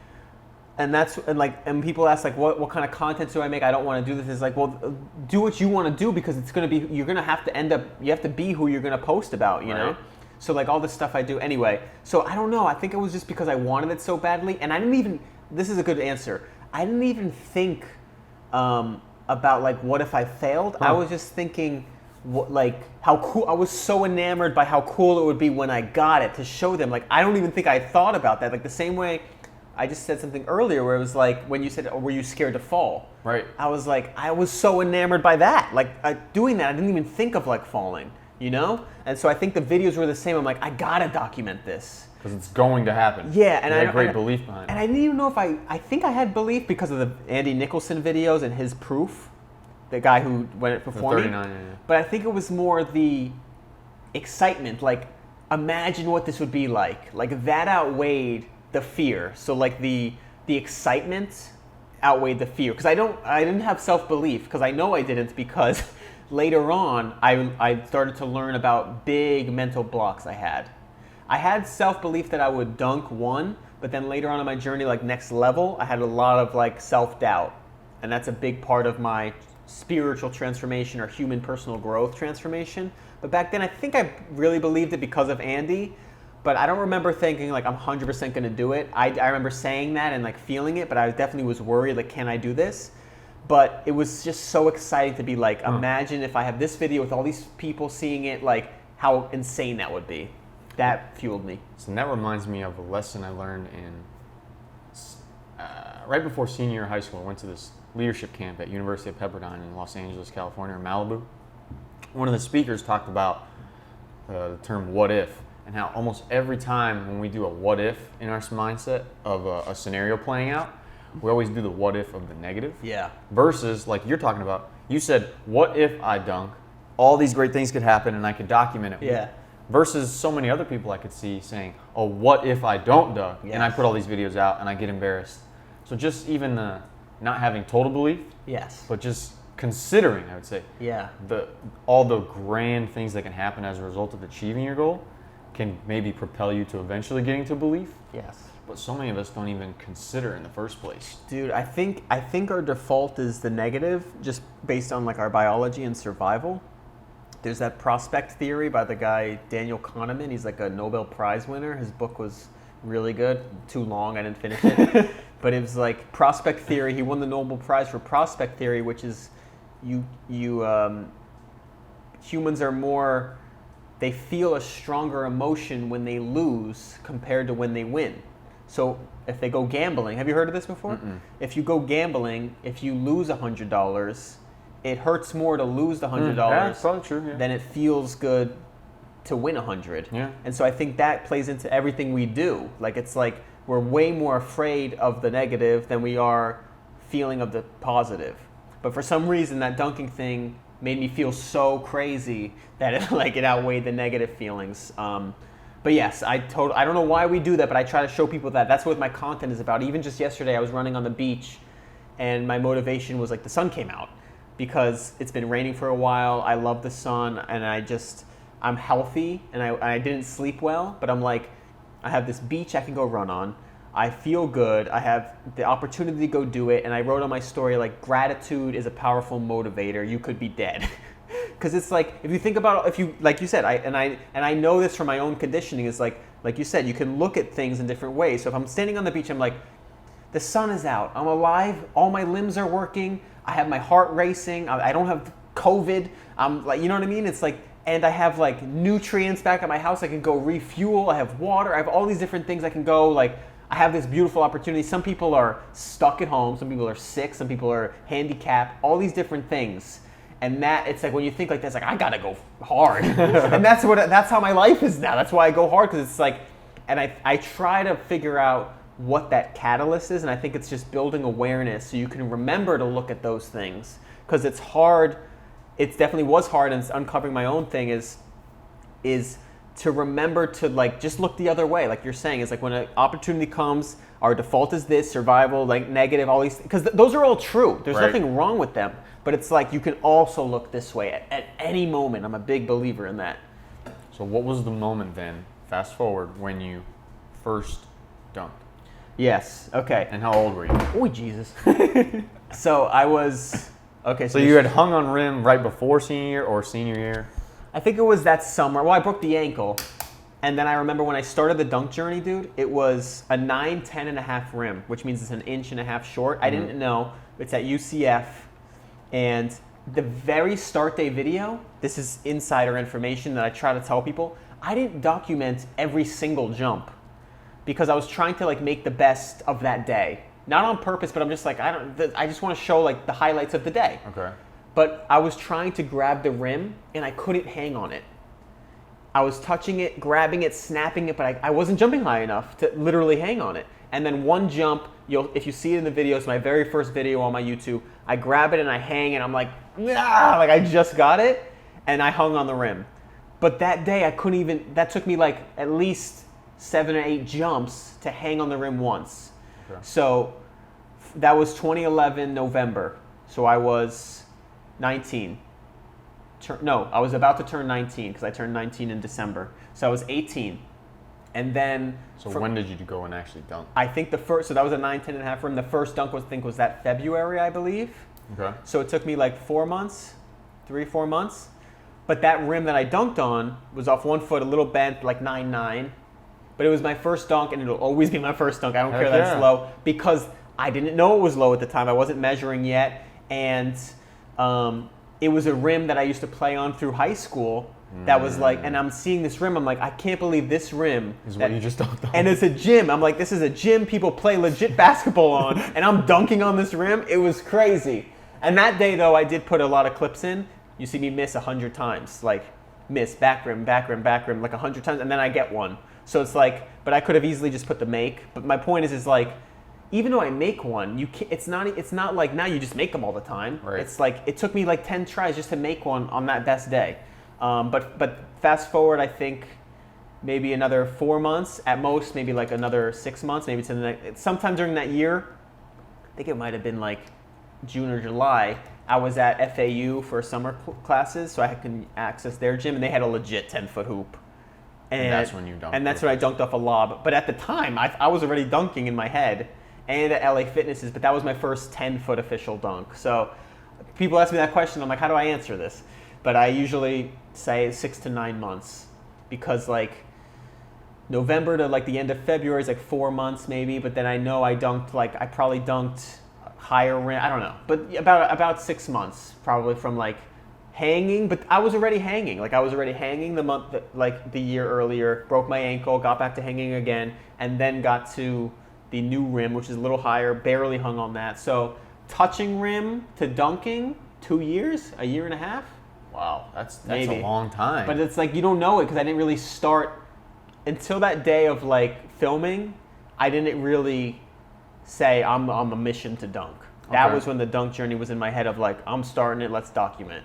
and people ask like, what kind of content do I make? I don't want to do this. It's like, well, do what you want to do because it's going to be, you're going to have to you have to be who you're going to post about, you know? So like all this stuff I do anyway. So I don't know. I think it was just because I wanted it so badly. And I didn't even, this is a good answer. I didn't even think about like, what if I failed? I was just thinking, how cool. I was so enamored by how cool it would be when I got it to show them. Like, I don't even think I thought about that. Like the same way I just said something earlier where it was like, when you said, oh, were you scared to fall? Right. I was like, I was so enamored by that. Like doing that, I didn't even think of like falling, you know? And so I think the videos were the same. I'm like, I gotta document this. Because it's going to happen. Yeah. And I had great belief behind it. And I didn't even know if I think I had belief because of the Andy Nicholson videos and his proof. The guy who went before me. 39, yeah. But I think it was more the excitement. Like, imagine what this would be like. Like, that outweighed the fear. So, like, the excitement outweighed the fear. Because I didn't have self-belief. Because I know I didn't. Because later on, I started to learn about big mental blocks I had. I had self-belief that I would dunk one. But then later on in my journey, like, next level, I had a lot of, like, self-doubt. And that's a big part of my spiritual transformation or human personal growth transformation. But back then I think I really believed it because of Andy, but I don't remember thinking like I'm 100% going to do it. I remember saying that and like feeling it, but I definitely was worried like, can I do this? But it was just so exciting to be like, imagine if I have this video with all these people seeing it, like how insane that would be. That fueled me. So that reminds me of a lesson I learned in right before senior year of high school. I went to this leadership camp at University of Pepperdine in Los Angeles, California, or Malibu. One of the speakers talked about the term "what if," and how almost every time when we do a what if in our mindset of a scenario playing out, we always do the what if of the negative. Yeah. Versus, like you're talking about, you said, what if I dunk? All these great things could happen and I could document it. Yeah. Versus so many other people I could see saying, oh, what if I don't dunk? Yes. And I put all these videos out and I get embarrassed. So just even the not having total belief, Yes. but just considering, I would say, Yeah. all the grand things that can happen as a result of achieving your goal can maybe propel you to eventually getting to belief. Yes. But so many of us don't even consider in the first place. Dude, I think our default is the negative, just based on like our biology and survival. There's that prospect theory by the guy Daniel Kahneman. He's like a Nobel Prize winner. His book was really good. Too long, I didn't finish it. But it was like prospect theory. He won the Nobel Prize for prospect theory, which is humans are more, they feel a stronger emotion when they lose compared to when they win. So if they go gambling, have you heard of this before? Mm-mm. If you go gambling, if you lose $100, it hurts more to lose the $100 Yeah, that's probably true. Yeah. than it feels good to win 100. Yeah. And so I think that plays into everything we do. Like it's like we're way more afraid of the negative than we are feeling of the positive. But for some reason, that dunking thing made me feel so crazy that it outweighed the negative feelings. But yes, I don't know why we do that, but I try to show people that. That's what my content is about. Even just yesterday, I was running on the beach, and my motivation was like the sun came out because it's been raining for a while. I love the sun, and I'm healthy, and I didn't sleep well, but I'm like, I have this beach I can go run on. I feel good. I have the opportunity to go do it, and I wrote on my story like gratitude is a powerful motivator. You could be dead. Because it's like, if you think about, if you, like you said, I know this from my own conditioning, is like you said, you can look at things in different ways. So if I'm standing on the beach, I'm like, the sun is out, I'm alive, all my limbs are working, I have my heart racing, I don't have COVID, I'm like, you know what I mean? It's like, and I have like nutrients back at my house, I can go refuel, I have water, I have all these different things I can go, like, I have this beautiful opportunity. Some people are stuck at home, some people are sick, some people are handicapped, all these different things. And that, it's like when you think like that's like, I gotta go hard. And that's how my life is now. That's why I go hard, because it's like, and I try to figure out what that catalyst is, and I think it's just building awareness so you can remember to look at those things. Because it's hard, it definitely was hard, and it's uncovering my own thing is to remember to like just look the other way. Like you're saying, it's like when an opportunity comes, our default is this, survival, like negative, all these, because those are all true. There's nothing wrong with them. But it's like you can also look this way at any moment. I'm a big believer in that. So what was the moment then, fast forward, when you first dunked? Yes, okay. And how old were you? Oh, Jesus. So I was, okay. So you had hung on rim right before senior year or senior year? I think it was that summer. Well, I broke the ankle. And then I remember when I started the dunk journey, dude, it was a 9, 10 and a half rim, which means it's an inch and a half short. I didn't know. It's at UCF. And the very start day video, this is insider information that I try to tell people, I didn't document every single jump because I was trying to like make the best of that day. Not on purpose, but I'm just like, I just want to show like the highlights of the day. Okay. But I was trying to grab the rim and I couldn't hang on it. I was touching it, grabbing it, snapping it, but I wasn't jumping high enough to literally hang on it. And then one jump, if you see it in the video, it's my very first video on my YouTube, I grab it and I hang and I'm like, nah, like I just got it, and I hung on the rim. But that day I couldn't even, that took me like at least 7 or 8 jumps to hang on the rim once. Okay. So that was 2011 November. So I was 19. I was about to turn 19 because I turned 19 in December. So I was 18. And then... So when did you go and actually dunk? I think so that was a 9, 10 and a half rim. The first dunk was that February, I believe. Okay. So it took me like 4 months, 3-4 months. But that rim that I dunked on was off one foot, a little bent, like 9.9. But it was my first dunk, and it'll always be my first dunk. I don't care that it's low, because I didn't know it was low at the time. I wasn't measuring yet. And it was a rim that I used to play on through high school. That was like, and I'm seeing this rim, I'm like, I can't believe this rim is what you just dunked on. And it's a gym. I'm like, this is a gym people play legit basketball on, and I'm dunking on this rim. It was crazy. And that day, though, I did put a lot of clips in. You see me miss 100 times. Like, miss, back rim, like 100 times, and then I get one. So it's like, but I could have easily just put the make. But my point is like, even though I make one, you can't, it's not like now you just make them all the time. Right. It's like it took me like 10 tries just to make one on that best day. But fast forward, I think maybe another 4 months at most, maybe like another 6 months, maybe to the next. Sometime during that year, I think it might have been like June or July. I was at FAU for summer classes, so I could access their gym, and they had a legit 10-foot hoop. And that's when you dunked. And that's when I dunked off a lob. But at the time, I was already dunking in my head, and at LA Fitnesses, but that was my first 10-foot official dunk. So people ask me that question, I'm like, how do I answer this? But I usually say 6 to 9 months, because like November to like the end of February is like 4 months maybe, but then I know I probably dunked higher rim, I don't know, but about 6 months probably from like hanging, but I was already hanging. Like I was already hanging the year earlier, broke my ankle, got back to hanging again, and then got to the new rim, which is a little higher, barely hung on that. So touching rim to dunking, 2 years, a year and a half. Wow, that's Maybe. a long time. But it's like you don't know it because I didn't really start until that day of like filming. I didn't really say I'm a mission to dunk. That Okay. was when the dunk journey was in my head of like, I'm starting it, let's document.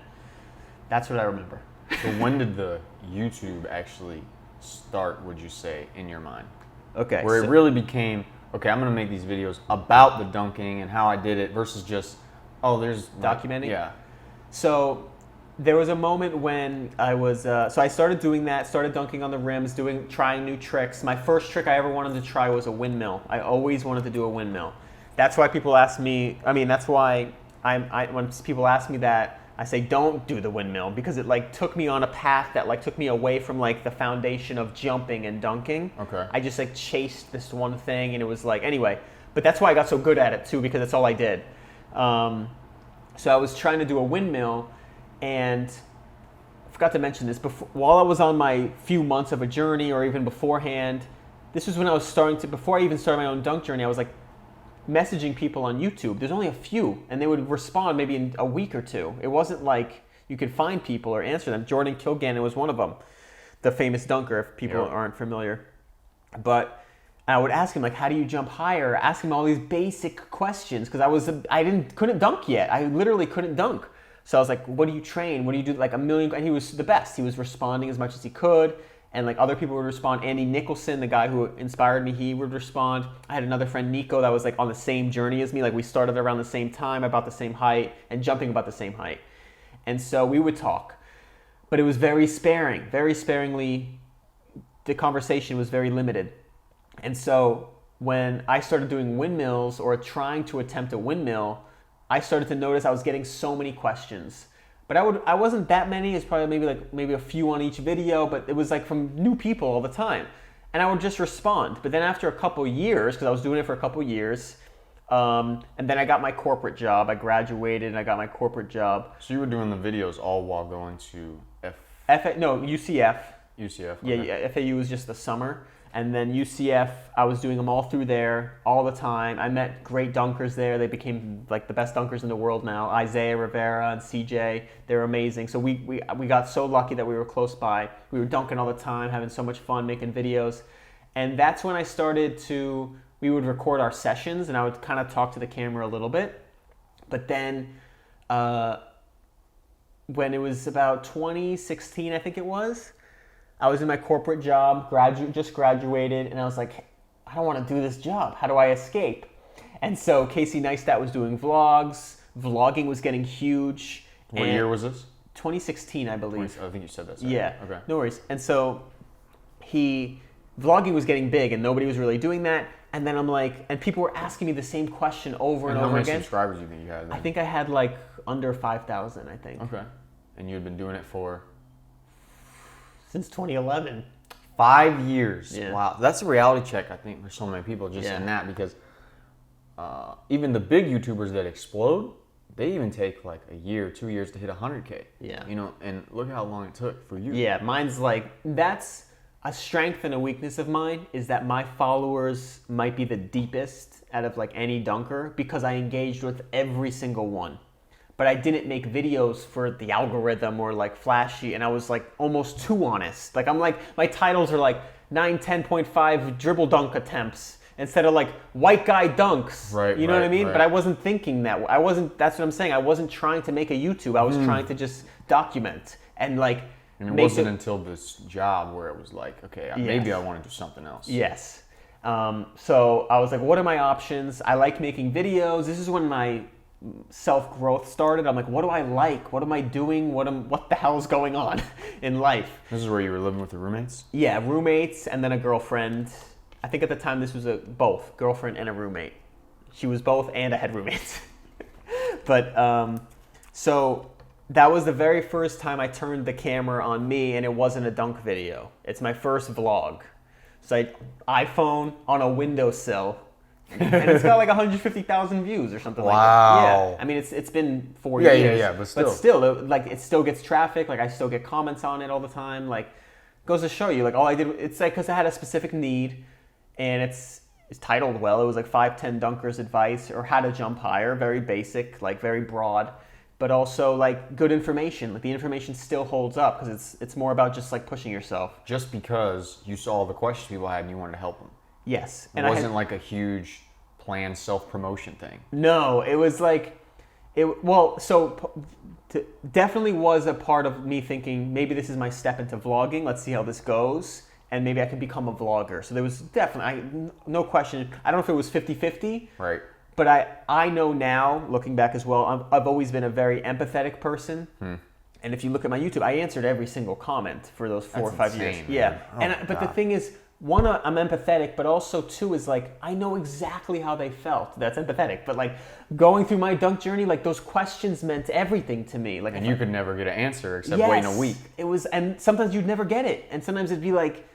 That's what I remember. So when did the YouTube actually start, would you say, in your mind? Okay. Where it really became, okay, I'm going to make these videos about the dunking and how I did it versus just, oh, there's... Documenting? Yeah. So there was a moment when I was, so I started doing that, started dunking on the rims, trying new tricks. My first trick I ever wanted to try was a windmill. I always wanted to do a windmill. That's why people ask me, that's why when people ask me that, I say don't do the windmill, because it like took me on a path that like took me away from like the foundation of jumping and dunking. Okay. I just like chased this one thing, and it was like, anyway, but that's why I got so good at it too, because that's all I did. So I was trying to do a windmill, and I forgot to mention this, while I was on my few months of a journey, or even beforehand, this was when I was before I even started my own dunk journey, I was like messaging people on YouTube. There's only a few, and they would respond maybe in a week or two. It wasn't like you could find people or answer them. Jordan Kilgannon was one of them, the famous dunker, if people aren't familiar. But I would ask him, like, how do you jump higher? Ask him all these basic questions, because couldn't dunk yet. I literally couldn't dunk. So I was like, what do you train? What do you do? Like a million, and he was the best. He was responding as much as he could. And like other people would respond. Andy Nicholson, the guy who inspired me, he would respond. I had another friend, Nico, that was like on the same journey as me. Like we started around the same time, about the same height, and jumping about the same height. And so we would talk. But it was very sparingly, the conversation was very limited. And so when I started doing windmills or trying to attempt a windmill, I started to notice I was getting so many questions. But I wasn't that many. It's probably maybe a few on each video, but it was like from new people all the time. And I would just respond. But then after a couple years, because I was doing it for a couple years, and then I got my corporate job. I graduated and I got my corporate job. So you were doing the videos all while going to UCF. UCF? Okay. Yeah, FAU was just the summer. And then UCF, I was doing them all through there all the time. I met great dunkers there. They became like the best dunkers in the world now. Isaiah Rivera and CJ, they're amazing. So we got so lucky that we were close by. We were dunking all the time, having so much fun, making videos. And that's when I started we would record our sessions, and I would kind of talk to the camera a little bit. But then when it was about 2016, I think it was, I was in my corporate job, just graduated, and I was like, I don't want to do this job. How do I escape? And so Casey Neistat was doing vlogs. Vlogging was getting huge. What year was this? 2016, I believe. I think you said that. Yeah. Okay. No worries. And so vlogging was getting big, and nobody was really doing that. And then I'm like, and people were asking me the same question over and over how many again. subscribers do you think you had then? I think I had like under 5,000, I think. Okay. And you had been doing it for? Since 2011. 5 years. Yeah. Wow. That's a reality check, I think, for so many people just in that, because even the big YouTubers that explode, they even take like a year, 2 years to hit 100K. Yeah. You know, and look how long it took for you. Yeah, mine's like, that's a strength and a weakness of mine, is that my followers might be the deepest out of like any dunker, because I engaged with every single one. but I didn't make videos for the algorithm or like flashy, and I was like almost too honest. Like I'm like, my titles are like 10.5 dribble dunk attempts instead of like white guy dunks. Right. You know what I mean? Right. But I wasn't thinking that. That's what I'm saying. I wasn't trying to make a YouTube. I was trying to just document and like. And it wasn't until this job where it was like, okay, maybe I want to do something else. Yes. So I was like, what are my options? I like making videos. This is when my self-growth started. I'm like, what do I like? What am I doing? What the hell's going on in life? This is where you were living with your roommates? Yeah, roommates and then a girlfriend. I think at the time this was both, girlfriend and a roommate. She was both and I had roommates. But so that was the very first time I turned the camera on me, and it wasn't a dunk video. It's my first vlog. So iPhone on a windowsill, and it's got like 150,000 views or something like that. Wow. Yeah, I mean it's been 4 years. Yeah, but still. But still, like it still gets traffic. Like I still get comments on it all the time. Like goes to show you, like all I did, it's like because I had a specific need, and it's titled well. It was like 5'10" dunkers advice or how to jump higher. Very basic, like very broad. But also like good information. Like the information still holds up because it's more about just like pushing yourself. Just because you saw all the questions people had and you wanted to help them. Yes. It wasn't like a huge planned self-promotion thing. No, it was like, definitely was a part of me thinking maybe this is my step into vlogging. Let's see how this goes. And maybe I could become a vlogger. So there was definitely, no question. I don't know if it was 50-50. Right. But I know now, looking back as well, I've always been a very empathetic person. And if you look at my YouTube, I answered every single comment for those 4 or 5 years. Insane, Yeah. man. But the thing is, one, I'm empathetic, but also two is like, I know exactly how they felt. That's empathetic. But like going through my dunk journey, like those questions meant everything to me. Like, And you could never get an answer except waiting a week. It was, and sometimes you'd never get it. And sometimes it'd be like,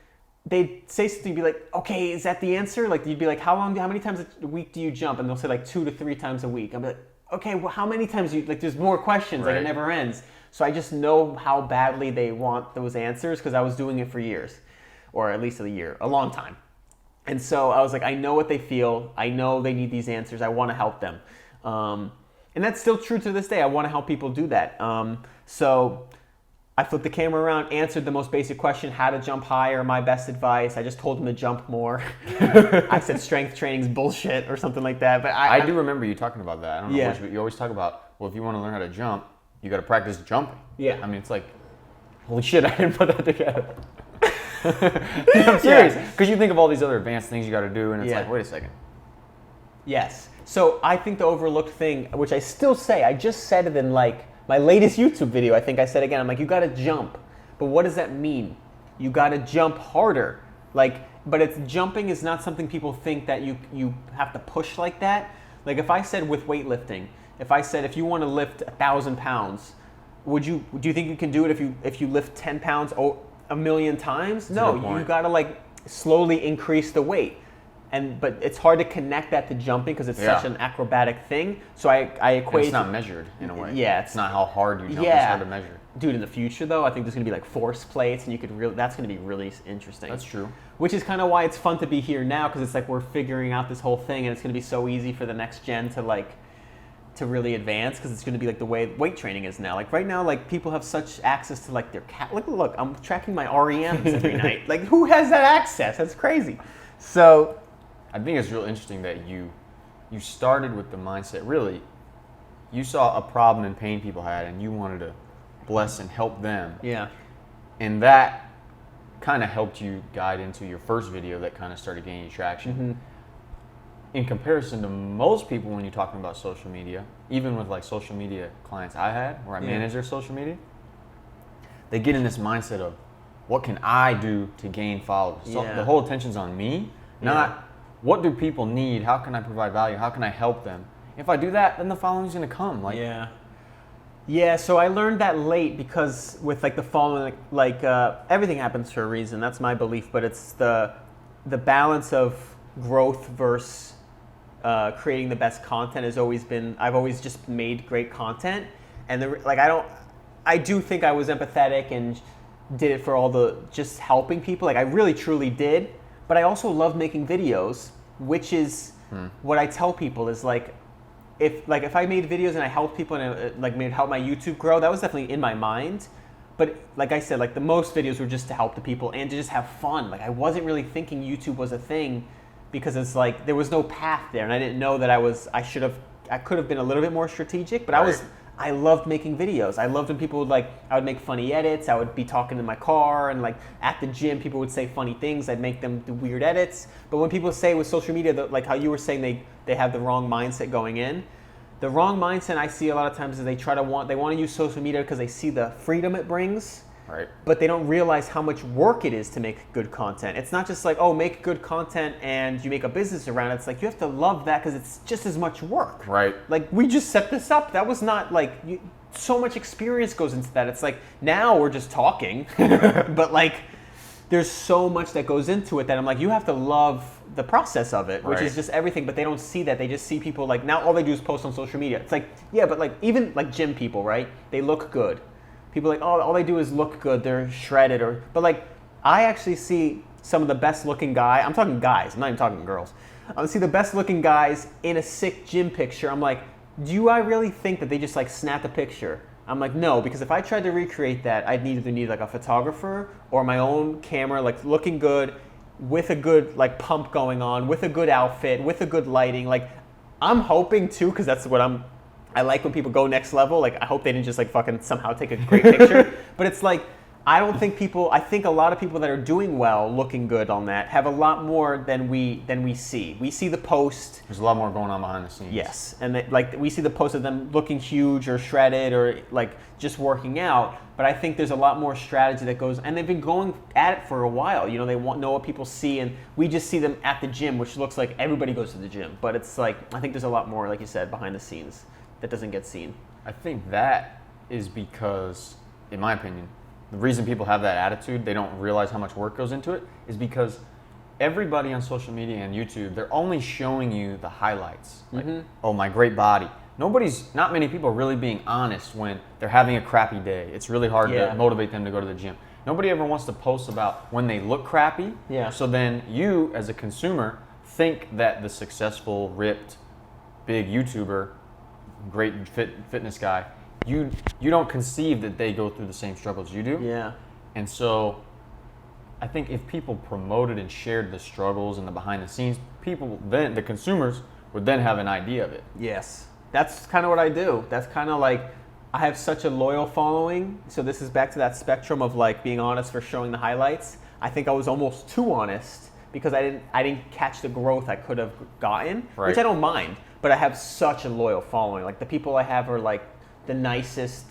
they'd say something, be like, okay, is that the answer? Like, you'd be like, how many times a week do you jump? And they'll say like 2 to 3 times a week. I'm like, okay, well, how many times like, there's more questions, like it never ends. So I just know how badly they want those answers because I was doing it for years, or at least a long time. And so I was like, I know what they feel. I know they need these answers. I want to help them. And that's still true to this day. I want to help people do that. So I flipped the camera around, answered the most basic question, how to jump higher, my best advice. I just told him to jump more. I said strength training's bullshit or something like that. But I do remember you talking about that. I don't know Yeah. what you always talk about, well, if you want to learn how to jump, you got to practice jumping. Yeah. I mean, it's like, holy shit, I didn't put that together. I'm serious. Because you think of all these other advanced things you got to do, and it's like, wait a second. Yes. So I think the overlooked thing, which I still say, I just said it in like my latest YouTube video, I think I said again, I'm like, you got to jump. But what does that mean? You got to jump harder. Like, but jumping is not something people think that you have to push like that. Like if I said with weightlifting, if you want to lift 1,000 pounds, do you think you can do it if you lift 10 pounds 1,000,000 times? No, you got to like slowly increase the weight. But it's hard to connect that to jumping because it's such an acrobatic thing. So I equate. It's not measured in a way. Yeah, it's not how hard you jump. It's hard to measure. Dude, in the future though, I think there's gonna be like force plates, and that's gonna be really interesting. That's true. Which is kind of why it's fun to be here now, because it's like we're figuring out this whole thing, and it's gonna be so easy for the next gen to really advance, because it's gonna be like the way weight training is now. Like right now, like people have such access to like their look, I'm tracking my REMs every night. Like who has that access? That's crazy. So I think it's real interesting that you started with the mindset, really, you saw a problem and pain people had, and you wanted to bless and help them. Yeah. And that kind of helped you guide into your first video that kind of started gaining traction. Mm-hmm. In comparison to most people, when you're talking about social media, even with like social media clients I had, where I manage their social media, they get in this mindset of, what can I do to gain followers? So the whole attention's on me, not what do people need? How can I provide value? How can I help them? If I do that, then the following's gonna come. Yeah, so I learned that late because with like the following, everything happens for a reason. That's my belief, but it's the balance of growth versus creating the best content has always been. I've always just made great content, and I do think I was empathetic and did it for all the just helping people. Like I really truly did, but I also love making videos, which is what I tell people is like, if I made videos and I helped people and it, like made help my YouTube grow, that was definitely in my mind. But like I said, like the most videos were just to help the people and to just have fun. Like I wasn't really thinking YouTube was a thing because it's like there was no path there, and I didn't know that I could have been a little bit more strategic. But Right. I loved making videos. I loved when people would I would make funny edits. I would be talking in my car and like at the gym, people would say funny things. I'd make them do weird edits. But when people say with social media, that, like how you were saying, they have the wrong mindset going in. The wrong mindset I see a lot of times is they want to use social media because they see the freedom it brings. Right. But they don't realize how much work it is to make good content. It's not just like, oh, make good content and you make a business around it. It's like you have to love that because it's just as much work. Right. Like we just set this up. That was not like so much experience goes into that. It's like now we're just talking, but like there's so much that goes into it that I'm like, you have to love the process of it, which Right. is just everything. But they don't see that. They just see people like now all they do is post on social media. It's like, yeah, but like even like gym people, right? They look good. People like, oh, all they do is look good. They're shredded but like I actually see some of the best looking guys. I'm talking guys. I'm not even talking girls. I see the best looking guys in a sick gym picture. I'm like, do I really think that they just like snap a picture? I'm like, no, because if I tried to recreate that, I'd either need like a photographer or my own camera, like looking good with a good like pump going on, with a good outfit, with a good lighting. Like I'm hoping too, because that's what I like when people go next level. Like I hope they didn't just like fucking somehow take a great picture. But it's like I think a lot of people that are doing well, looking good on that, have a lot more than we see. We see the post. There's a lot more going on behind the scenes. Yes, and like we see the post of them looking huge or shredded or like just working out. But I think there's a lot more strategy that goes, and they've been going at it for a while. You know, they know what people see, and we just see them at the gym, which looks like everybody goes to the gym. But it's like I think there's a lot more, like you said, behind the scenes that doesn't get seen. I think that is because, in my opinion, the reason people have that attitude, they don't realize how much work goes into it, is because everybody on social media and YouTube, they're only showing you the highlights. Like, oh, my great body. Not many people are really being honest when they're having a crappy day. It's really hard to motivate them to go to the gym. Nobody ever wants to post about when they look crappy. Yeah. So then you, as a consumer, think that the successful, ripped, big YouTuber, great fitness guy, you don't conceive that they go through the same struggles you do. Yeah. And so I think if people promoted and shared the struggles and the behind the scenes, the consumers would then have an idea of it. Yes. That's kind of what I do. That's kind of like I have such a loyal following. So this is back to that spectrum of like being honest for showing the highlights. I think I was almost too honest because I didn't catch the growth I could have gotten, which I don't mind. But I have such a loyal following. Like the people I have are like the nicest.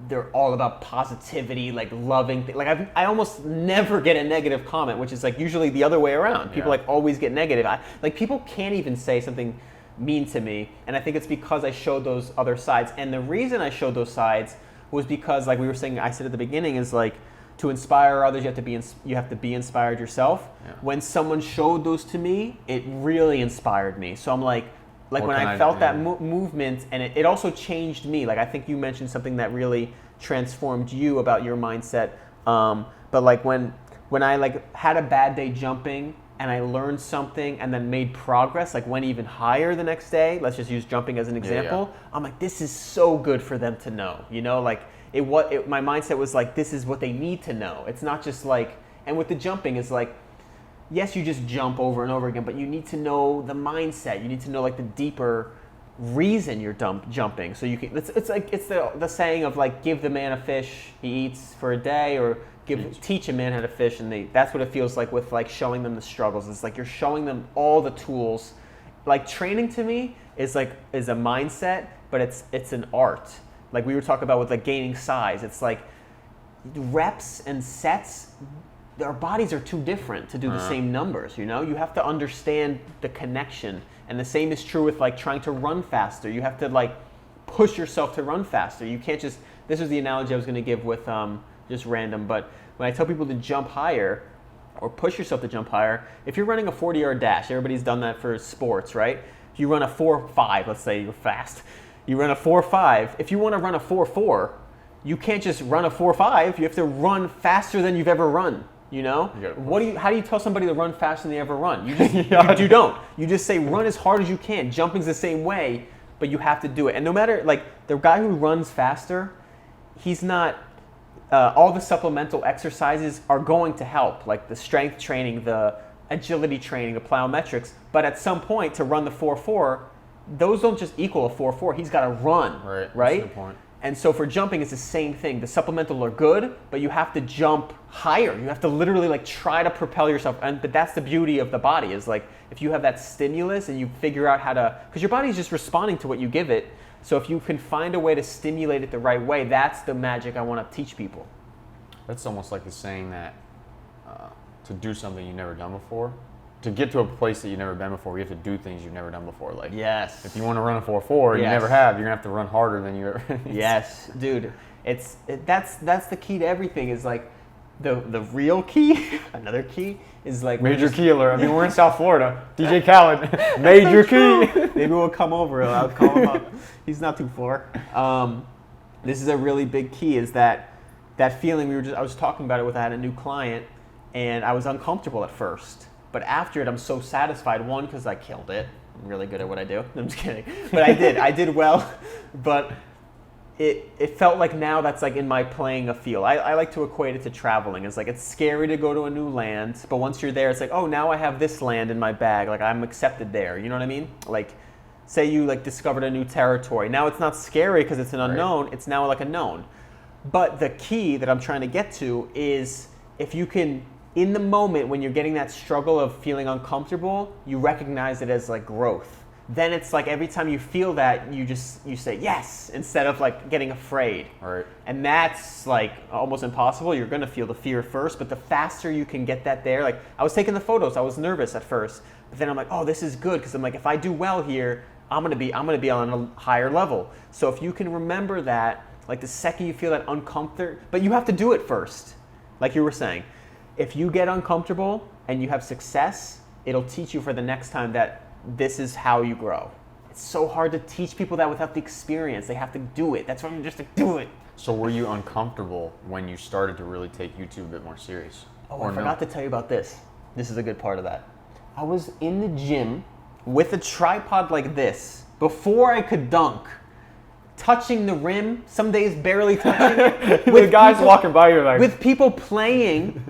They're all about positivity, like loving. Like I almost never get a negative comment, which is like usually the other way around. People like always get negative. Like people can't even say something mean to me, and I think it's because I showed those other sides. And the reason I showed those sides was because, like we were saying, I said at the beginning, is like to inspire others, you have to be inspired yourself. Yeah. When someone showed those to me, it really inspired me. So I'm like when I felt that movement, and it also changed me. Like I think you mentioned something that really transformed you about your mindset. But like when I like had a bad day jumping and I learned something and then made progress, like went even higher the next day. Let's just use jumping as an example. Yeah. I'm like, this is so good for them to know. You know, like my mindset was like, this is what they need to know. It's not just like, and with the jumping, it's like, yes, you just jump over and over again, but you need to know the mindset. You need to know like the deeper reason you're jumping. So you can. It's like it's the saying of like, give the man a fish, he eats for a day, or teach a man how to fish, and that's what it feels like with like showing them the struggles. It's like you're showing them all the tools. Like training to me is a mindset, but it's an art. Like we were talking about with like gaining size. It's like reps and sets. Our bodies are too different to do the same numbers, you know? You have to understand the connection. And the same is true with like trying to run faster. You have to like push yourself to run faster. You can't just, this is the analogy I was gonna give with just random, but when I tell people to jump higher or push yourself to jump higher, if you're running a 40-yard dash, everybody's done that for sports, right? If you run a 4.5, let's say you're fast, you run a 4.5, if you wanna run a 4.4, you can't just run a 4.5, you have to run faster than you've ever run. You know, how do you tell somebody to run faster than they ever run? You just you don't. You just say run as hard as you can. Jumping's the same way. but you have to do it. And no matter, like, the guy who runs faster, he's not, all the supplemental exercises are going to help, like the strength training, the agility training, the plyometrics. But at some point, to run the 4.4, those don't just equal a 4.4. He's got to run, right? Right? That's a good point. And so for jumping, it's the same thing. The supplemental are good, but you have to jump higher. You have to literally like try to propel yourself. But that's the beauty of the body, is like if you have that stimulus and you figure out how to, because your body's just responding to what you give it. So if you can find a way to stimulate it the right way, that's the magic I want to teach people. That's almost like the saying that to do something you've never done before, to get to a place that you've never been before, you have to do things you've never done before. Like, yes, if you want to run a 4.4 and you never have, you're gonna have to run harder than you ever. Yes, dude. That's the key to everything. Is like the real key. Another key is like Major Key alert. I mean, we're in South Florida. DJ Khaled, Major Key. Maybe we'll come over. I'll call him up. He's not too far. This is a really big key. Is that feeling I was talking about it with. I had a new client, and I was uncomfortable at first. But after it, I'm so satisfied. One, because I killed it. I'm really good at what I do. I'm just kidding. But I did well. But it felt like now that's like in my playing a field. I like to equate it to traveling. It's like it's scary to go to a new land. But once you're there, it's like, oh, now I have this land in my bag. Like I'm accepted there. You know what I mean? Like say you like discovered a new territory. Now it's not scary because it's an unknown. Right. It's now like a known. But the key that I'm trying to get to is if you can, in the moment when you're getting that struggle of feeling uncomfortable, you recognize it as like growth. Then it's like every time you feel that, you say yes instead of like getting afraid. Right. And that's like almost impossible. You're gonna feel the fear first, but the faster you can get that there, like I was taking the photos, I was nervous at first, but then I'm like, oh, this is good because I'm like, if I do well here, I'm gonna be on a higher level. So if you can remember that, like the second you feel that uncomfort, but you have to do it first, like you were saying. If you get uncomfortable and you have success, it'll teach you for the next time that this is how you grow. It's so hard to teach people that without the experience. They have to do it. That's why I'm just like, do it. So were you uncomfortable when you started to really take YouTube a bit more serious? Oh, I forgot to tell you about this. This is a good part of that. I was in the gym with a tripod like this before I could dunk, touching the rim, some days barely touching it. With guys walking by you like... With people playing...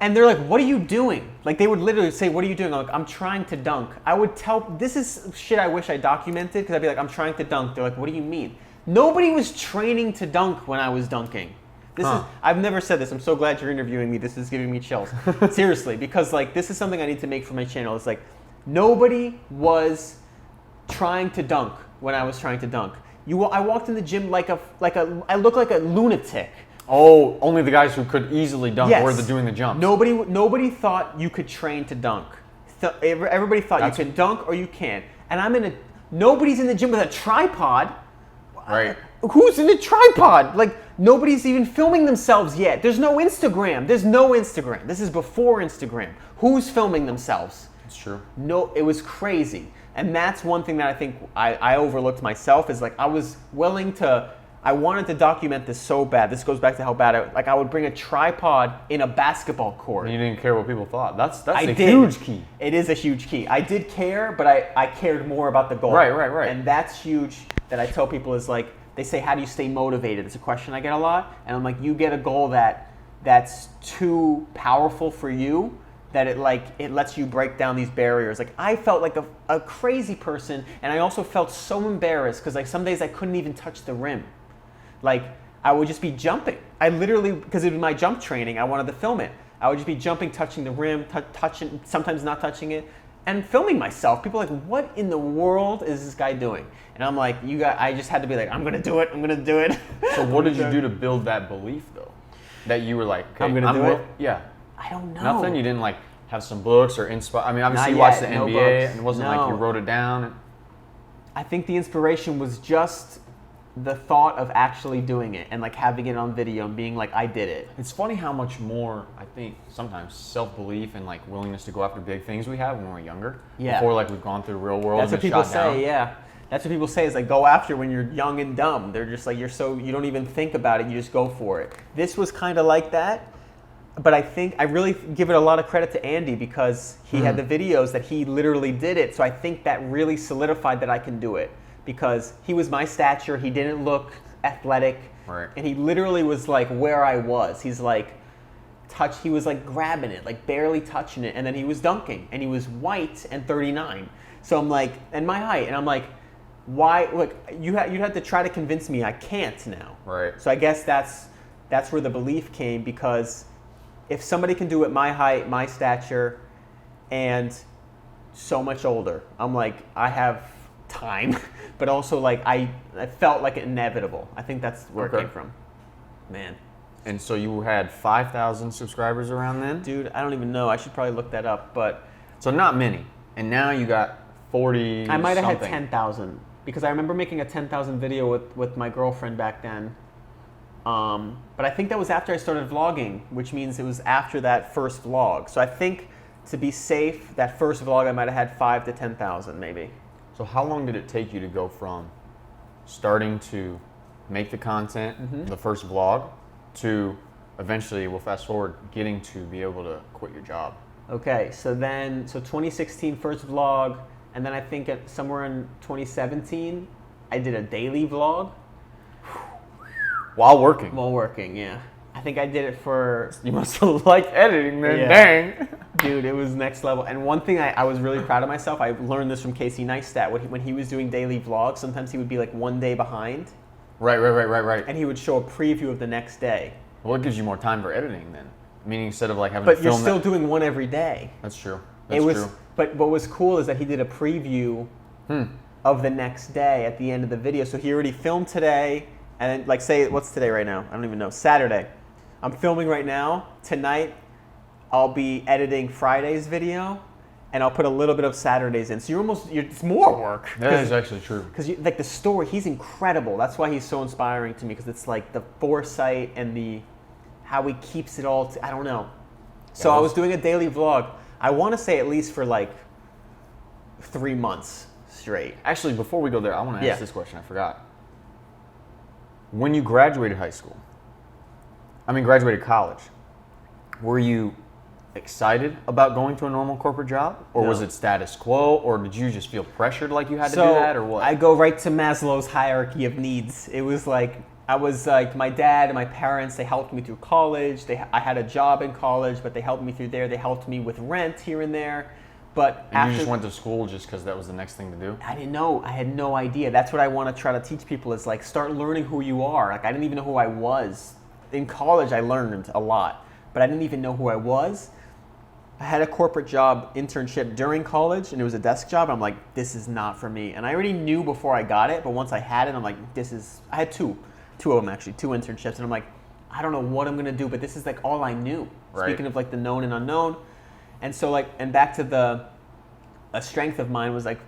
And they're like, what are you doing? Like they would literally say, what are you doing? I'm like, I'm trying to dunk. I would tell, this is shit I wish I documented because I'd be like, I'm trying to dunk. They're like, what do you mean? Nobody was training to dunk when I was dunking. I've never said this. I'm so glad you're interviewing me. This is giving me chills. Seriously, because like this is something I need to make for my channel. It's like, nobody was trying to dunk when I was trying to dunk. I walked in the gym I look like a lunatic. Oh, only the guys who could easily dunk were doing the jumps. Nobody thought you could train to dunk. Everybody thought you can dunk or you can't. And nobody's in the gym with a tripod. Right. Who's in the tripod? Like nobody's even filming themselves yet. There's no Instagram. This is before Instagram. Who's filming themselves? It's true. No, it was crazy. And that's one thing that I think I overlooked myself is like I was willing to. I wanted to document this so bad. This goes back to how bad I would bring a tripod in a basketball court. And you didn't care what people thought. That's a huge key. It is a huge key. I did care, but I cared more about the goal. Right. And that's huge that I tell people is like, they say, how do you stay motivated? It's a question I get a lot. And I'm like, you get a goal that's too powerful for you, that it lets you break down these barriers. Like I felt like a crazy person, and I also felt so embarrassed because like some days I couldn't even touch the rim. Like, I would just be jumping. I literally, because it was my jump training, I wanted to film it. I would just be jumping, touching the rim, touching, sometimes not touching it, and filming myself. People are like, what in the world is this guy doing? And I'm like, I just had to be like, I'm going to do it. So what did you do to build that belief, though? That you were like, okay, I'm going to do it? Yeah. I don't know. Nothing? You didn't like have some books or inspire? I mean, obviously you watched the NBA, and it wasn't like you wrote it down. I think the inspiration was just the thought of actually doing it and like having it on video and being like, I did it. It's funny how much more, I think, sometimes self-belief and like willingness to go after big things we have when we're younger. Yeah. Before like we've gone through the real world. That's what people say, yeah. That's what people say is like go after when you're young and dumb. They're just like, you don't even think about it, you just go for it. This was kind of like that. But I think I really give it a lot of credit to Andy because he had the videos that he literally did it. So I think that really solidified that I can do it. because he was my stature. He didn't look athletic. Right. And he literally was like where I was. He was like grabbing it, like barely touching it, and then he was dunking, and he was white and 39. So I'm like, and my height, and I'm like, why? Look, you'd have to try to convince me I can't now. Right. So I guess that's where the belief came, because if somebody can do it my height, my stature, and so much older, I'm like, I have time, but also like I felt like inevitable. I think that's where it came from. Man. And so you had 5,000 subscribers around then? Dude, I don't even know. I should probably look that up, but So not many. And now you got 40 I might have had something. 10,000, because I remember making a 10,000 video with my girlfriend back then. But I think that was after I started vlogging, which means it was after that first vlog. So I think, to be safe, that first vlog I might have had 5,000 to 10,000 maybe. So how long did it take you to go from starting to make the content, the first vlog, to eventually, we'll fast forward, getting to be able to quit your job? Okay, so 2016 first vlog, and then I think somewhere in 2017, I did a daily vlog. While working? While working, yeah. I think I did it for... You must have liked editing then, Yeah. dang. Dude, it was next level. And one thing I was really proud of myself, I learned this from Casey Neistat. When he was doing daily vlogs, sometimes he would be like one day behind, Right. and he would show a preview of the next day. Well, it gives you more time for editing then. Meaning instead of like having But to you're film still doing one every day. That's true. It was, but what was cool is that he did a preview of the next day at the end of the video. So he already filmed today, and then, like, say, what's today right now? I don't even know. Saturday. I'm filming right now. Tonight, I'll be editing Friday's video, and I'll put a little bit of Saturday's in. So it's more work. That is actually true. Because like the story, he's incredible. That's why he's so inspiring to me, because it's like the foresight and how he keeps it all. I don't know. So I was doing a daily vlog. I want to say at least for like 3 months straight. Actually, before we go there, I want to ask Yeah. this question. I forgot. When you graduated graduated college, were you excited about going to a normal corporate job? Or No. was it status quo? Or did you just feel pressured like you had to So do that, or what? I go right to Maslow's hierarchy of needs. It was like, I was like, my dad and my parents, they helped me through college. I had a job in college, but they helped me through there. They helped me with rent here and there. But and you just went to school just because that was the next thing to do? I didn't know. I had no idea. That's what I want to try to teach people, is like, start learning who you are. Like, I didn't even know who I was. In college, I learned a lot, but I didn't even know who I was. I had a corporate job internship during college, and it was a desk job. I'm like, this is not for me. And I already knew before I got it, but once I had it, I'm like, I had two of them actually, 2 internships, and I'm like, I don't know what I'm gonna do, but this is like all I knew. Right. Speaking of like the known and unknown. And so like, and back to a strength of mine was like,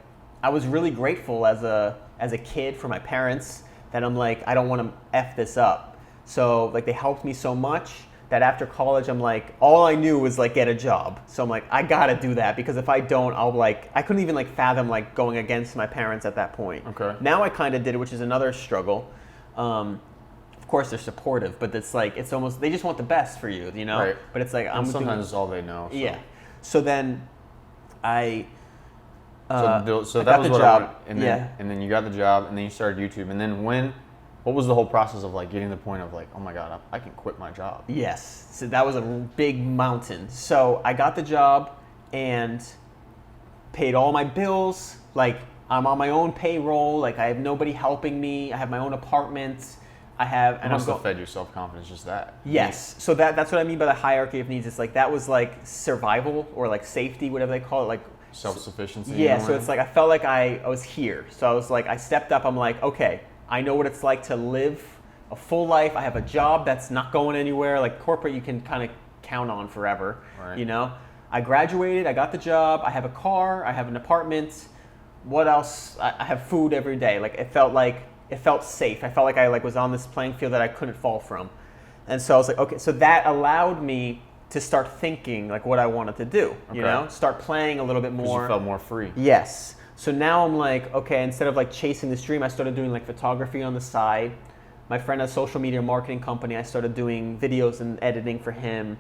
I was really grateful as a kid for my parents that I'm like, I don't want to F this up. So like, they helped me so much that after college, I'm like, all I knew was like, get a job. So I'm like, I gotta do that, because if I don't, I couldn't even like fathom like going against my parents at that point. Okay. Now I kind of did it, which is another struggle. Of course they're supportive, but it's like, it's almost, they just want the best for you, you know? Right. But it's like, And sometimes it's all they know. So. Yeah. So then I So I that got was the what job. I wanted. And then you got the job, and then you started YouTube. And then what was the whole process of like getting to the point of like, oh my God, I can quit my job? Yes. So that was a big mountain. So I got the job and paid all my bills. Like, I'm on my own payroll. Like, I have nobody helping me. I have my own apartment. You must have fed your self-confidence just that. Yes. So that's what I mean by the hierarchy of needs. It's like, that was like survival or like safety, whatever they call it. Like Self-sufficiency. Yeah. So it's like, I felt like I was here. So I was like, I stepped up. I'm like, okay, I know what it's like to live a full life. I have a job that's not going anywhere. Like corporate, you can kind of count on forever. Right. You know, I graduated. I got the job. I have a car. I have an apartment. What else? I have food every day. Like it felt safe. I felt like I was on this playing field that I couldn't fall from. And so I was like, okay. So that allowed me to start thinking like what I wanted to do. You know, start playing a little bit more. Because you felt more free. Yes. So now I'm like, okay, instead of like chasing this dream, I started doing like photography on the side. My friend has a social media marketing company. I started doing videos and editing for him.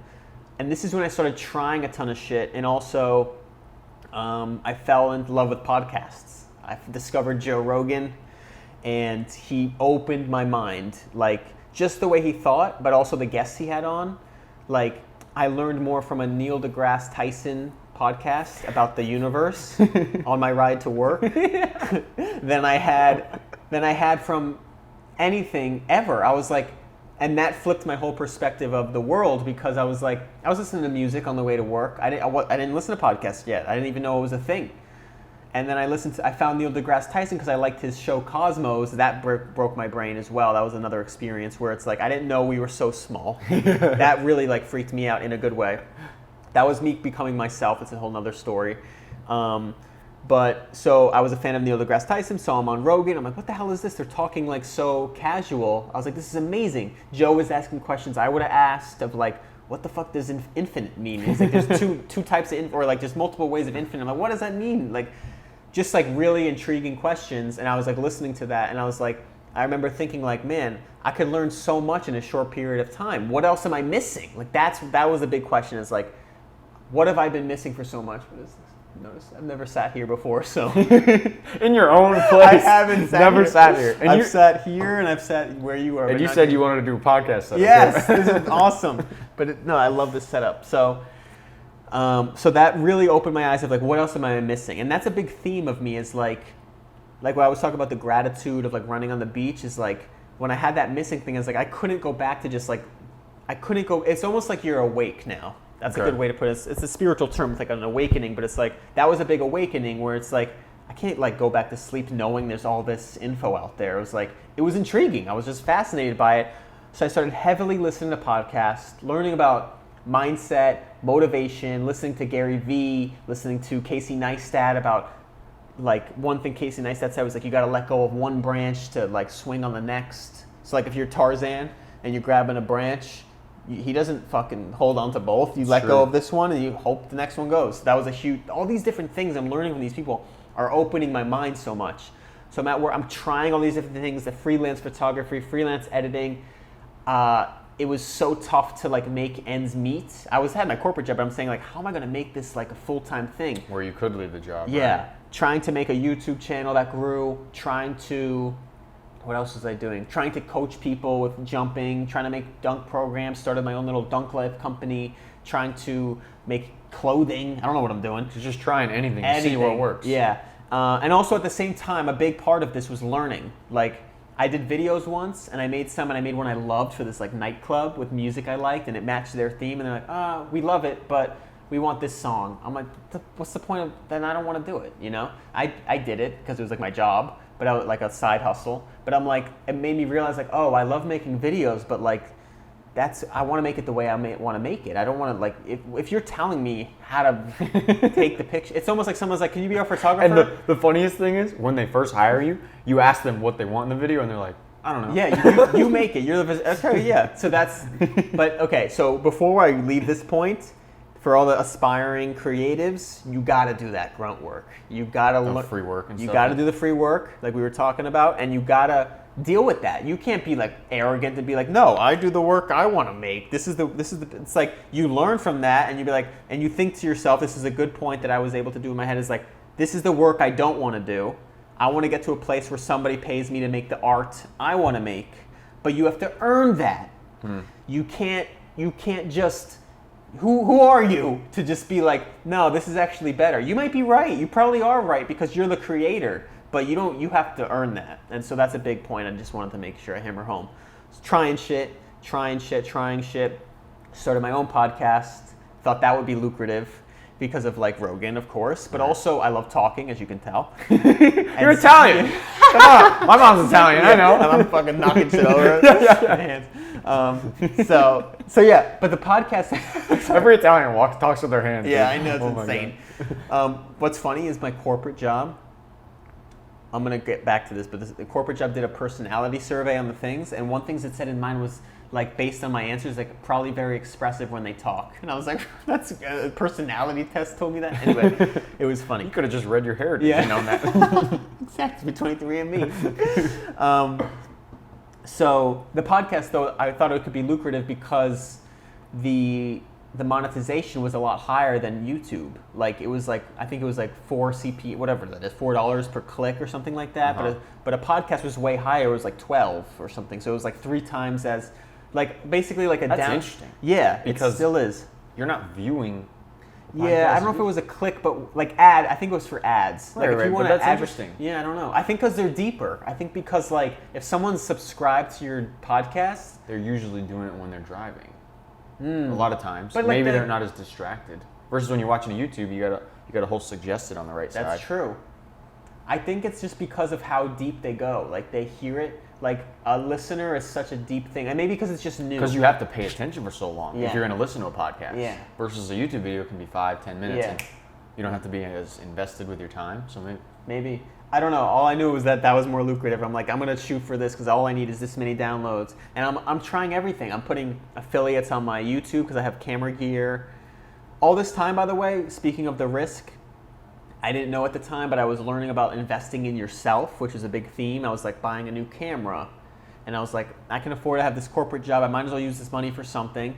And this is when I started trying a ton of shit. And also, I fell in love with podcasts. I discovered Joe Rogan. and he opened my mind, like just the way he thought, but also the guests he had on. Like I learned more from a Neil deGrasse Tyson podcast about the universe on my ride to work than I had from anything ever. I was like, and that flipped my whole perspective of the world, because I was listening to music on the way to work. I didn't listen to podcasts yet. I didn't even know it was a thing. And then I found Neil deGrasse Tyson because I liked his show Cosmos. That broke my brain as well. That was another experience where it's like, I didn't know we were so small. That really like freaked me out in a good way. That was me becoming myself. It's a whole nother story. But so I was a fan of Neil deGrasse Tyson, saw him on Rogan. I'm like, what the hell is this? They're talking like so casual. I was like, this is amazing. Joe was asking questions I would have asked of like, what the fuck does infinite mean? He's like, there's two types of or like there's multiple ways of infinite. I'm like, what does that mean? Like, just like really intriguing questions. And I was like listening to that, and I was like, I remember thinking like, man, I could learn so much in a short period of time. What else am I missing? Like that was a big question. It's like, what have I been missing for so much? What is this? Notice I've never sat here before, so in your own place. I haven't sat here. And I've sat here and I've sat where you are. And you said you wanted to do a podcast setup. Yes, this is awesome. But no, I love this setup. So that really opened my eyes of like, what else am I missing? And that's a big theme of me, is like when I was talking about the gratitude of like running on the beach, is like when I had that missing thing, is like I couldn't go back to just like, I couldn't go, it's almost like you're awake now. That's a good way to put it. It's a spiritual term. It's like an awakening, but it's like, that was a big awakening where it's like, I can't like go back to sleep knowing there's all this info out there. It was like, it was intriguing. I was just fascinated by it. So I started heavily listening to podcasts, learning about mindset, motivation, listening to Gary Vee, listening to Casey Neistat about like, one thing Casey Neistat said was like, you got to let go of one branch to like swing on the next. So like if you're Tarzan and you're grabbing a branch, he doesn't fucking hold on to both. You let go of this one and you hope the next one goes. That was a huge, all these different things I'm learning from these people are opening my mind so much. So I'm at work, I'm trying all these different things, the freelance photography, freelance editing. It was so tough to like make ends meet. I had my corporate job, but I'm saying like, how am I gonna make this like a full-time thing? Where you could leave the job. Yeah, right? Trying to make a YouTube channel that grew, what else was I doing? Trying to coach people with jumping, trying to make dunk programs, started my own little dunk life company, trying to make clothing. I don't know what I'm doing. Just trying anything to see what works. Yeah. And also at the same time, a big part of this was learning. Like, I did videos once, and I made one I loved for this like nightclub with music I liked, and it matched their theme, and they're like, we love it, but we want this song. I'm like, what's the point of, then I don't want to do it, you know? I did it because it was like my job, but I was like a side hustle. But I'm like, it made me realize like, oh, I love making videos, but like, I want to make it the way I want to make it. I don't want to like, if you're telling me how to take the picture, it's almost like someone's like, can you be our photographer? And the funniest thing is, when they first hire you, you ask them what they want in the video, and they're like, I don't know. Yeah, you make it. You're the, okay, yeah. So but okay, so before I leave this point, for all the aspiring creatives, you got to do that grunt work. You got to learn free work and stuff. You got to do the free work, like we were talking about, and you got to deal with that. You can't be like arrogant to be like, no, I do the work I want to make. This is the. It's like you learn from that, and you be like, and you think to yourself, this is a good point that I was able to do in my head. Is like, this is the work I don't want to do. I want to get to a place where somebody pays me to make the art I want to make, but you have to earn that. You can't just. Who are you to just be like, no, this is actually better? You might be right. You probably are right because you're the creator, but you have to earn that. And so that's a big point. I just wanted to make sure I hammer home. So trying shit. Started my own podcast. Thought that would be lucrative because of like Rogan, of course, but also I love talking, as you can tell. You're Italian. Come on. My mom's Italian, I know. And I'm fucking knocking shit over my hands. So yeah, but the podcast. Every Italian talks with their hands. Yeah, I know, it's insane. What's funny is my corporate job. I'm gonna get back to this, but the corporate job did a personality survey on the things, and one thing that said in mine was like, based on my answers, like probably very expressive when they talk, and I was like, that's a personality test told me that. Anyway, it was funny. You could have just read your heritage and known that. Exactly, 23andMe. So the podcast, though, I thought it could be lucrative because the the monetization was a lot higher than YouTube. Like it was like I think it was like 4 CP whatever that is, $4 per click or something like that. But a podcast was way higher. It was like 12 or something. So it was like 3 times as like basically like a That's down. interesting. Yeah, because it still is. You're not viewing. Yeah, I don't know if it was a click, but like ad. I think it was for ads. Like Right, if you but want that's to interesting. Yeah, I don't know. I think because they're deeper. I think because like if someone's subscribed to your podcast, They're usually doing it when they're driving. A lot of times, But like maybe the- they're not as distracted. Versus when you're watching a YouTube, you got a whole suggested on the right side. that's true. I think it's just because of how deep they go. Like they hear it. Like a listener is such a deep thing, and maybe because it's just new. Because you have to pay attention for so long Yeah. if you're going to listen to a podcast. Yeah. Versus a YouTube video can be 5-10 minutes, Yeah. and you don't have to be as invested with your time. So Maybe. I don't know. All I knew was that was more lucrative. I'm like, I'm going to shoot for this because all I need is this many downloads. And I'm trying everything. I'm putting affiliates on my YouTube because I have camera gear. All this time, by the way, speaking of the risk, I didn't know at the time, but I was learning about investing in yourself, which is a big theme. I was like buying a new camera. And I was like, I can afford to have this corporate job. I might as well use this money for something.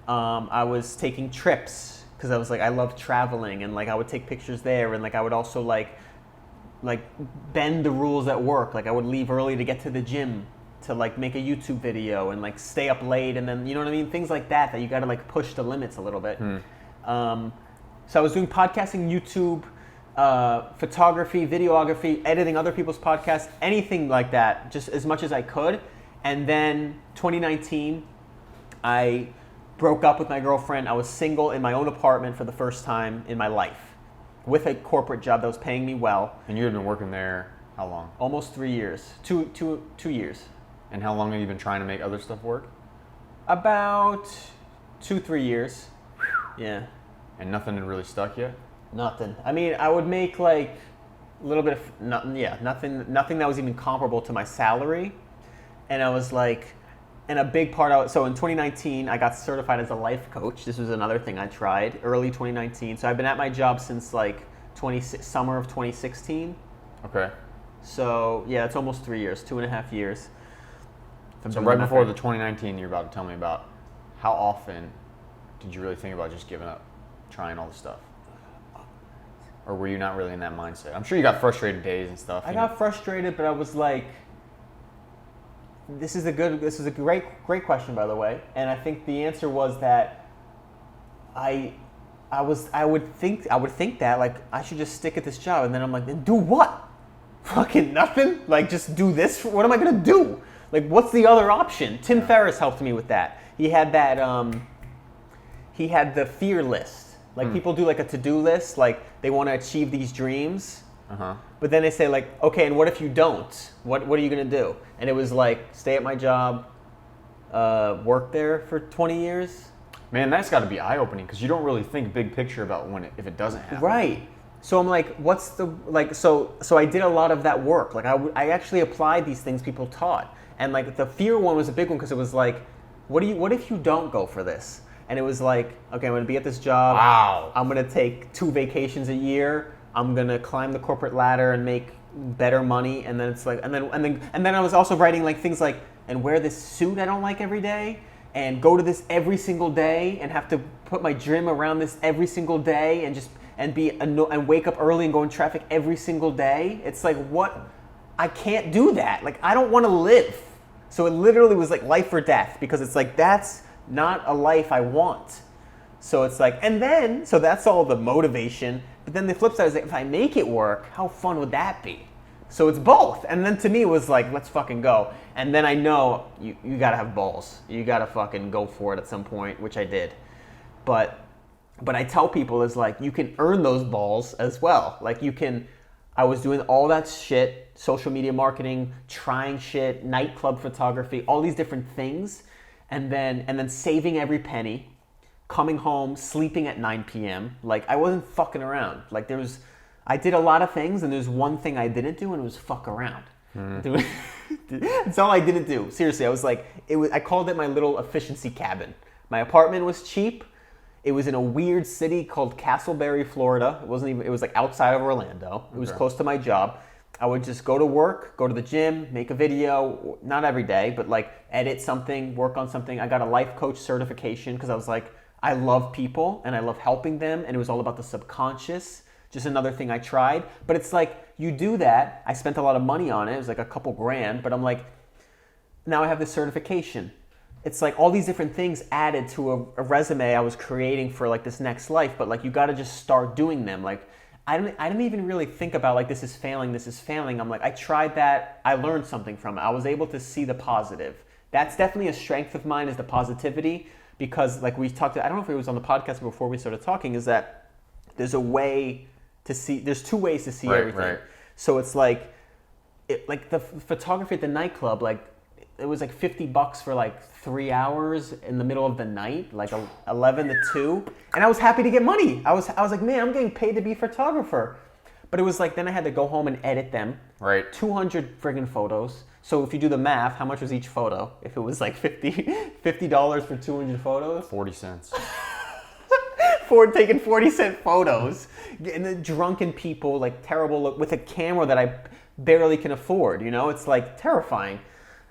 I was taking trips because I was like, I love traveling. And like I would take pictures there. And like I would also like bend the rules at work. Like I would leave early to get to the gym to like make a YouTube video and like stay up late and then you know what I mean, things like that you got to like push the limits a little bit. So I was doing podcasting, YouTube, photography, videography, editing other people's podcasts, anything like that, just as much as I could. And then 2019 I broke up with my girlfriend. I was single in my own apartment for the first time in my life with a corporate job that was paying me well. And you had been working there how long? Almost 3 years. Two years. And how long have you been trying to make other stuff work? About 2-3 years. Yeah. And nothing had really stuck yet? Nothing. I mean, I would make like a little bit of nothing that was even comparable to my salary. And I was like, and a big part so in 2019, I got certified as a life coach. This was another thing I tried early 2019. So I've been at my job since like summer of 2016. Okay. So yeah, it's almost 3 years, 2.5 years. So right before the 2019, you're about to tell me about how often did you really think about just giving up, trying all this stuff? Or were you not really in that mindset? I'm sure you got frustrated days and stuff. I got frustrated, but I was like, this is a great question, by the way. And I think the answer was that I would think that like I should just stick at this job, and then I'm like, then do what? Fucking nothing? Like just do this? What am I gonna do? Like what's the other option? Tim Ferriss helped me with that. He had that he had the fear list. Like people do like a to-do list, like they want to achieve these dreams. But then they say like, okay, and what if you don't? What are you gonna do? And it was like, stay at my job, work there for 20 years. Man, that's got to be eye-opening because you don't really think big picture about if it doesn't happen. Right. So I'm like, what's the like? So I did a lot of that work. Like I actually applied these things people taught, and like the fear one was a big one because it was like, what if you don't go for this? And it was like, okay, I'm gonna be at this job. Wow. I'm gonna take 2 vacations a year. I'm gonna climb the corporate ladder and make better money. And then it's like, and then I was also writing like things like, and wear this suit I don't like every day, and go to this every single day, and have to put my gym around this every single day, and wake up early and go in traffic every single day. It's like, what? I can't do that. Like I don't want to live. So it literally was like life or death because it's like that's not a life I want. So it's like, and then, so that's all the motivation. But then the flip side is like, if I make it work, how fun would that be? So it's both. And then to me it was like, let's fucking go. And then I know you gotta have balls. You gotta fucking go for it at some point, which I did. But I tell people is like, you can earn those balls as well. Like I was doing all that shit, social media marketing, trying shit, nightclub photography, all these different things. And then saving every penny, coming home, sleeping at 9 p.m. Like I wasn't fucking around. Like I did a lot of things, and there's one thing I didn't do, and it was fuck around. That's all I didn't do. Seriously, I was like, I called it my little efficiency cabin. My apartment was cheap. It was in a weird city called Castleberry, Florida. It was like outside of Orlando. It was close to my job. I would just go to work, go to the gym, make a video, not every day, but like edit something, work on something. I got a life coach certification because I was like, I love people and I love helping them, and it was all about the subconscious. Just another thing I tried. But it's like, you do that. I spent a lot of money on it. It was like a couple grand. But I'm like, now I have this certification. It's like all these different things added to a resume I was creating for like this next life. But like, you got to just start doing them. Like, I didn't even really think about like, this is failing. I'm like, I tried that. I learned something from it. I was able to see the positive. That's definitely a strength of mine, is the positivity. Because like we talked, I don't know if it was on the podcast before we started talking, is that there's two ways to see everything. Right. So it's like, like the photography at the nightclub, like it was like $50 for like 3 hours in the middle of the night, like 11 to 2. And I was happy to get money. I was like, man, I'm getting paid to be a photographer. But it was like, then I had to go home and edit them. Right. 200 friggin' photos. So if you do the math, how much was each photo? If it was like $50 for 200 photos? 40 cents. For taking 40-cent photos. And the drunken people, like terrible look, with a camera that I barely can afford, you know? It's like terrifying.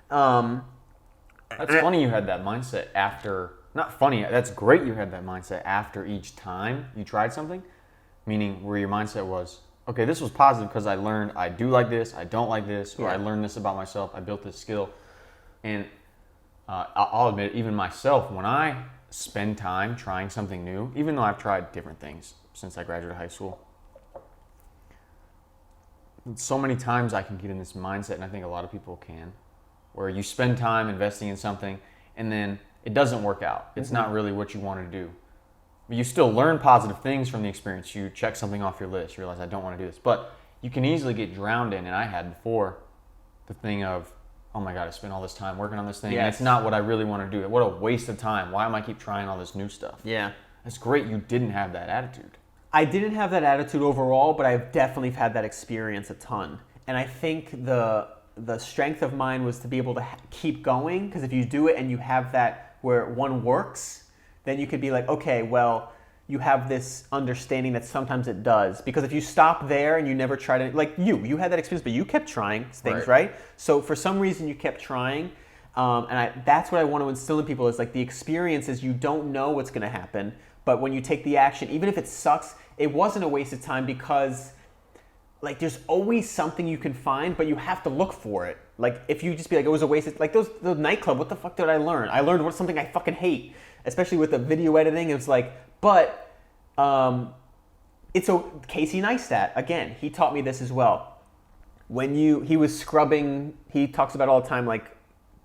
That's funny you had that mindset after, not funny, that's great you had that mindset after each time you tried something. Meaning where your mindset was, okay, this was positive because I learned I do like this, I don't like this, or I learned this about myself, I built this skill. And I'll admit, even myself, when I spend time trying something new, even though I've tried different things since I graduated high school, so many times I can get in this mindset, and I think a lot of people can, where you spend time investing in something and then it doesn't work out. It's not really what you wanted to do. But you still learn positive things from the experience. You check something off your list, you realize I don't want to do this. But you can easily get drowned in, and I had before, the thing of, oh my God, I spent all this time working on this thing, and it's not what I really want to do. What a waste of time. Why am I keep trying all this new stuff? Yeah. It's great you didn't have that attitude. I didn't have that attitude overall, but I've definitely had that experience a ton. And I think the strength of mine was to be able to keep going, because if you do it and you have that where one works, then you could be like, okay, well, you have this understanding that sometimes it does. Because if you stop there and you never try to, like you had that experience, but you kept trying things, right? So for some reason you kept trying. That's what I want to instill in people, is like the experience is you don't know what's going to happen, but when you take the action, even if it sucks, it wasn't a waste of time, because like there's always something you can find, but you have to look for it. Like if you just be like, it was a waste of, like the nightclub, what the fuck did I learn? I learned something I fucking hate, especially with the video editing. It's like, but Casey Neistat, again, he taught me this as well. He was scrubbing, he talks about all the time, like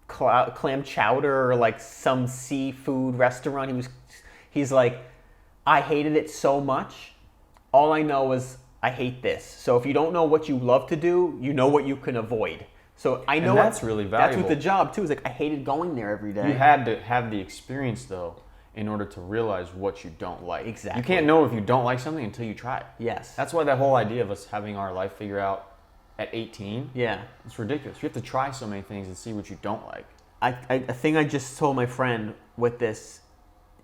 clam chowder or like some seafood restaurant. He's like, I hated it so much. All I know is I hate this. So if you don't know what you love to do, you know what you can avoid. So I know that's really valuable. That's with the job too. Is like I hated going there every day. You had to have the experience though, in order to realize what you don't like. Exactly. You can't know if you don't like something until you try it. Yes. That's why that whole idea of us having our life figured out at 18. Yeah. It's ridiculous. You have to try so many things and see what you don't like. I think I just told my friend with this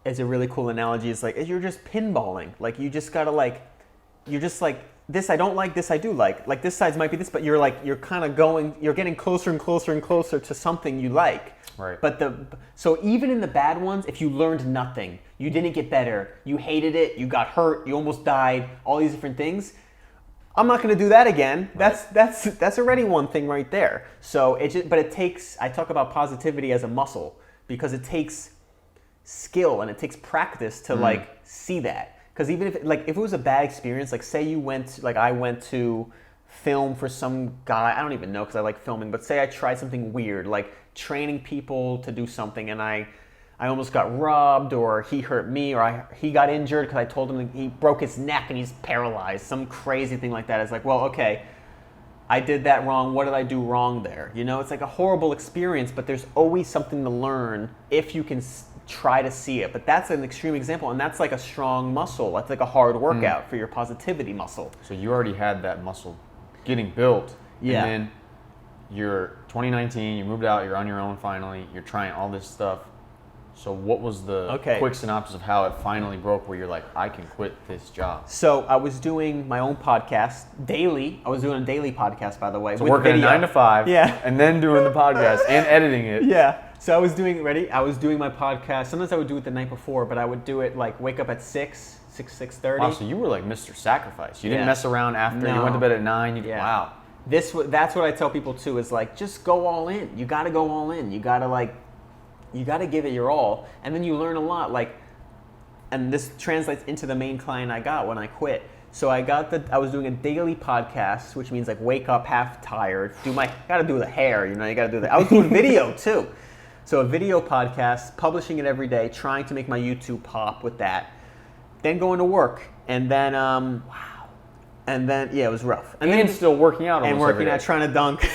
as a really cool analogy is like, you're just pinballing. Like you just gotta like, you're just like, this I don't like, this I do like. Like this size might be this, but you're kind of going, you're getting closer and closer and closer to something you like. Right. But so even in the bad ones, if you learned nothing, you didn't get better, you hated it, you got hurt, you almost died, all these different things, I'm not going to do that again. Right. That's already one thing right there. So it takes, I talk about positivity as a muscle, because it takes skill and it takes practice to like see that. Because even if it was a bad experience, like say I went to film for some guy, I don't even know because I like filming, but say I tried something weird, like training people to do something, and I almost got robbed, or he hurt me, or he got injured because I told him he broke his neck and he's paralyzed, some crazy thing like that. It's like, well, okay, I did that wrong. What did I do wrong there? You know, it's like a horrible experience, but there's always something to learn if you can try to see it. But that's an extreme example, and that's like a strong muscle. That's like a hard workout for your positivity muscle. So you already had that muscle getting built. Yeah. And then you're 2019, you moved out, you're on your own finally, you're trying all this stuff. So what was the quick synopsis of how it finally broke where you're like, I can quit this job? So I was doing my own podcast daily. I was doing a daily podcast, by the way. So working a 9 to 5, and then doing the podcast and editing it. Yeah. So I was doing my podcast. Sometimes I would do it the night before, but I would do it like wake up at 6:30. Wow, so you were like Mr. Sacrifice. You didn't Yeah. mess around after. You No. went to bed at 9. Yeah. Wow. That's what I tell people too, is like, just go all in. You got to go all in. You got to give it your all. And then you learn a lot. Like, and this translates into the main client I got when I quit. So I was doing a daily podcast, which means like wake up half tired, got to do the hair, you got to do that. I was doing video too. So a video podcast, publishing it every day, trying to make my YouTube pop with that. Then going to work. And then, it was rough. And then still working out and almost every working day. out, trying to dunk.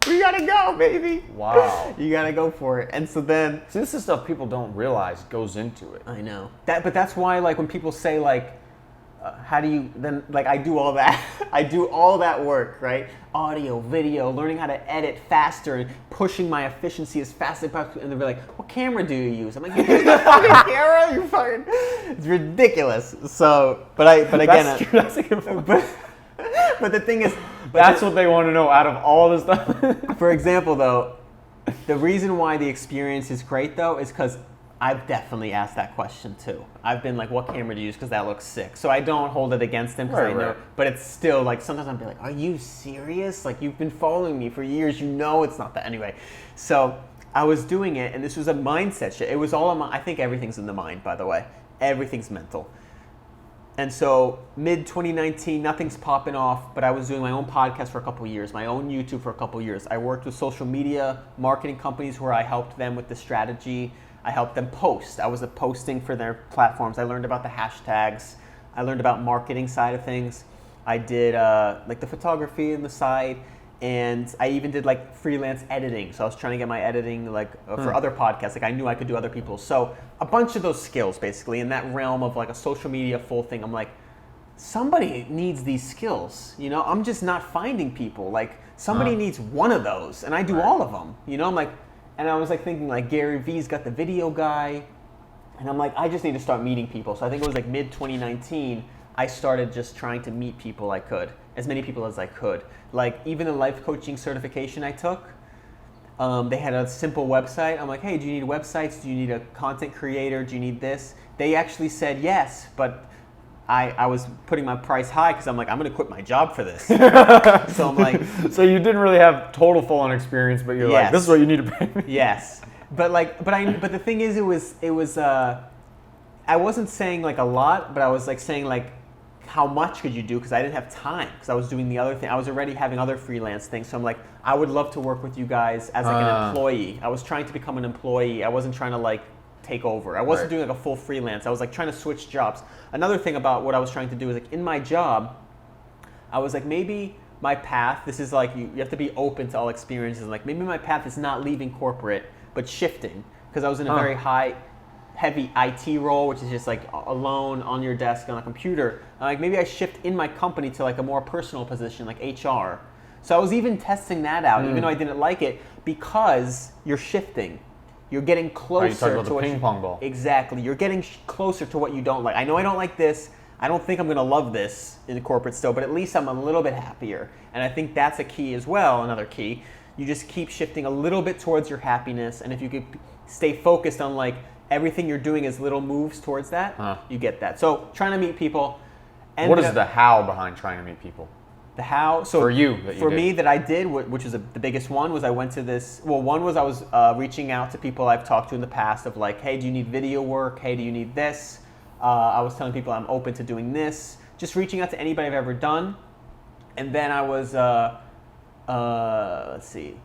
We gotta go, baby. Wow. You gotta go for it. And so then, See, this is stuff people don't realize goes into it. I know but that's why, like, when people say like, how do you then, like, I do all that. I do all that work, right? Audio, video, learning how to edit faster and pushing my efficiency as fast as possible. And they're like, what camera do you use? I'm like, you use the fucking camera? You fucking, it's ridiculous. So, but again, That's true. That's a good point. but the thing is, That's what they want to know out of all this stuff. for example, though, the reason why the experience is great, though, is because I've definitely asked that question, too. I've been like, what camera do you use? Because that looks sick. So I don't hold it against them, because I know. Right. But it's still, like, sometimes I'll be like, are you serious? Like, you've been following me for years. You know it's not that. Anyway, so I was doing it, and this was a mindset shit. It was all in my, I think everything's in the mind, by the way. Everything's mental. And so mid-2019, nothing's popping off, but I was doing my own podcast for a couple of years, my own YouTube for a couple of years. I worked with social media marketing companies where I helped them with the strategy. I helped them post. I was posting for their platforms. I learned about the hashtags. I learned about marketing side of things. I did like the photography on the side. And I even did like freelance editing. So I was trying to get my editing like for other podcasts. Like I knew I could do other people's. So a bunch of those skills basically in that realm of like a social media full thing. I'm like, somebody needs these skills. I'm just not finding people. Like somebody needs one of those, and I do all of them. I'm like, and I was like thinking like Gary Vee's got the video guy, and I'm like, I just need to start meeting people. So I think it was like mid 2019. I started just trying to meet people I could, as many people as I could. Like even the life coaching certification I took, they had a simple website. I'm like, hey, do you need websites? Do you need a content creator? Do you need this? They actually said yes, but I was putting my price high because I'm like, I'm going to quit my job for this. So I'm like, so you didn't really have total full-on experience, but you're like, this is what you need to pay me. Yes, but the thing is, it was I wasn't saying like a lot, but I was like saying like, how much could you do? Because I didn't have time, because I was doing the other thing. I was already having other freelance things. So I'm like, I would love to work with you guys as like an employee. I was trying to become an employee. I wasn't trying to like take over. I wasn't doing like a full freelance. I was like trying to switch jobs. Another thing about what I was trying to do is like in my job, I was like, maybe my path, this is like, you have to be open to all experiences. Like maybe my path is not leaving corporate, but shifting. Because I was in a very heavy IT role, which is just like alone on your desk on a computer. Like maybe I shift in my company to like a more personal position, like HR. So I was even testing that out, even though I didn't like it, because you're shifting. You're getting closer you talked about to the what ping pong ball. Exactly. You're getting closer to what you don't like. I know I don't like this. I don't think I'm going to love this in corporate still, but at least I'm a little bit happier. And I think that's a key as well, another key. You just keep shifting a little bit towards your happiness, and if you could stay focused on like everything you're doing as little moves towards that, you get that. So trying to meet people. What is the how behind trying to meet people? The how, so for you, me that I did, which is the biggest one, was I went to this. Well, one was I was reaching out to people I've talked to in the past of like, hey, do you need video work? Hey, do you need this? I was telling people I'm open to doing this. Just reaching out to anybody I've ever done. And then I was, let's see,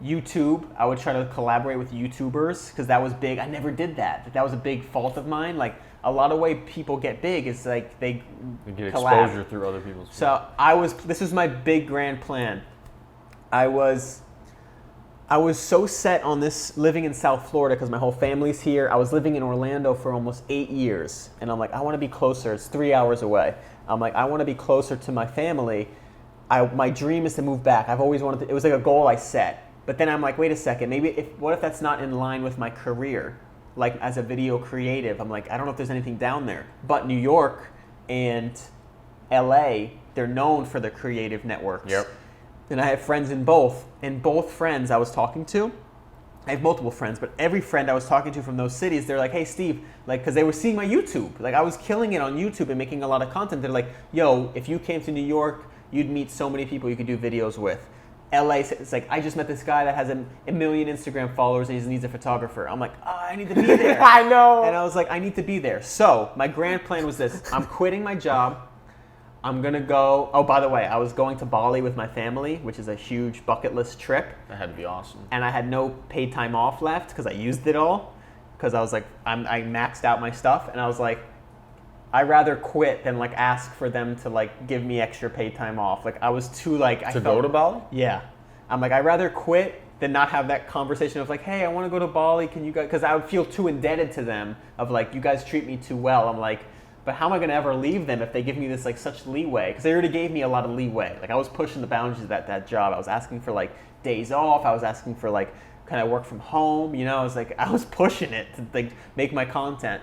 YouTube. I would try to collaborate with YouTubers because that was big. I never did that. That was a big fault of mine. Like a lot of way people get big is like they get collab. exposure through other people's. So this was my big grand plan. I was so set on this living in South Florida because my whole family's here. I was living in Orlando for almost 8 years, and I'm like, I want to be closer. It's 3 hours away. I'm like, I want to be closer to my family. My dream is to move back. I've always wanted to. It was like a goal I set. But then I'm like, wait a second. What if that's not in line with my career? Like as a video creative, I'm like, I don't know if there's anything down there. But New York and LA, they're known for their creative networks. Yep. And I have friends in both. And both friends I was talking to I have multiple friends, but every friend I was talking to from those cities, they're like, hey, Steve, like, because they were seeing my YouTube. Like, I was killing it on YouTube and making a lot of content. They're like, yo, if you came to New York, you'd meet so many people you could do videos with. LA, it's like, I just met this guy that has a million Instagram followers and he needs a photographer. I'm like, I need to be there. I know. And I was like, I need to be there. So my grand plan was this. I'm quitting my job. I'm going to go. Oh, by the way, I was going to Bali with my family, which is a huge bucket list trip. That had to be awesome. And I had no paid time off left because I used it all. Because I was like, I maxed out my stuff. And I was like, I'd rather quit than like ask for them to like give me extra paid time off. Like I was too like. Go to Bali? Yeah. I'm like, I'd rather quit than not have that conversation of like, hey, I want to go to Bali. Can you guys? Because I would feel too indebted to them of like, you guys treat me too well. I'm like, but how am I going to ever leave them if they give me this like such leeway? Because they already gave me a lot of leeway. Like I was pushing the boundaries of that job. I was asking for like days off. I was asking for like, can I work from home? You know, I was pushing it to like make my content.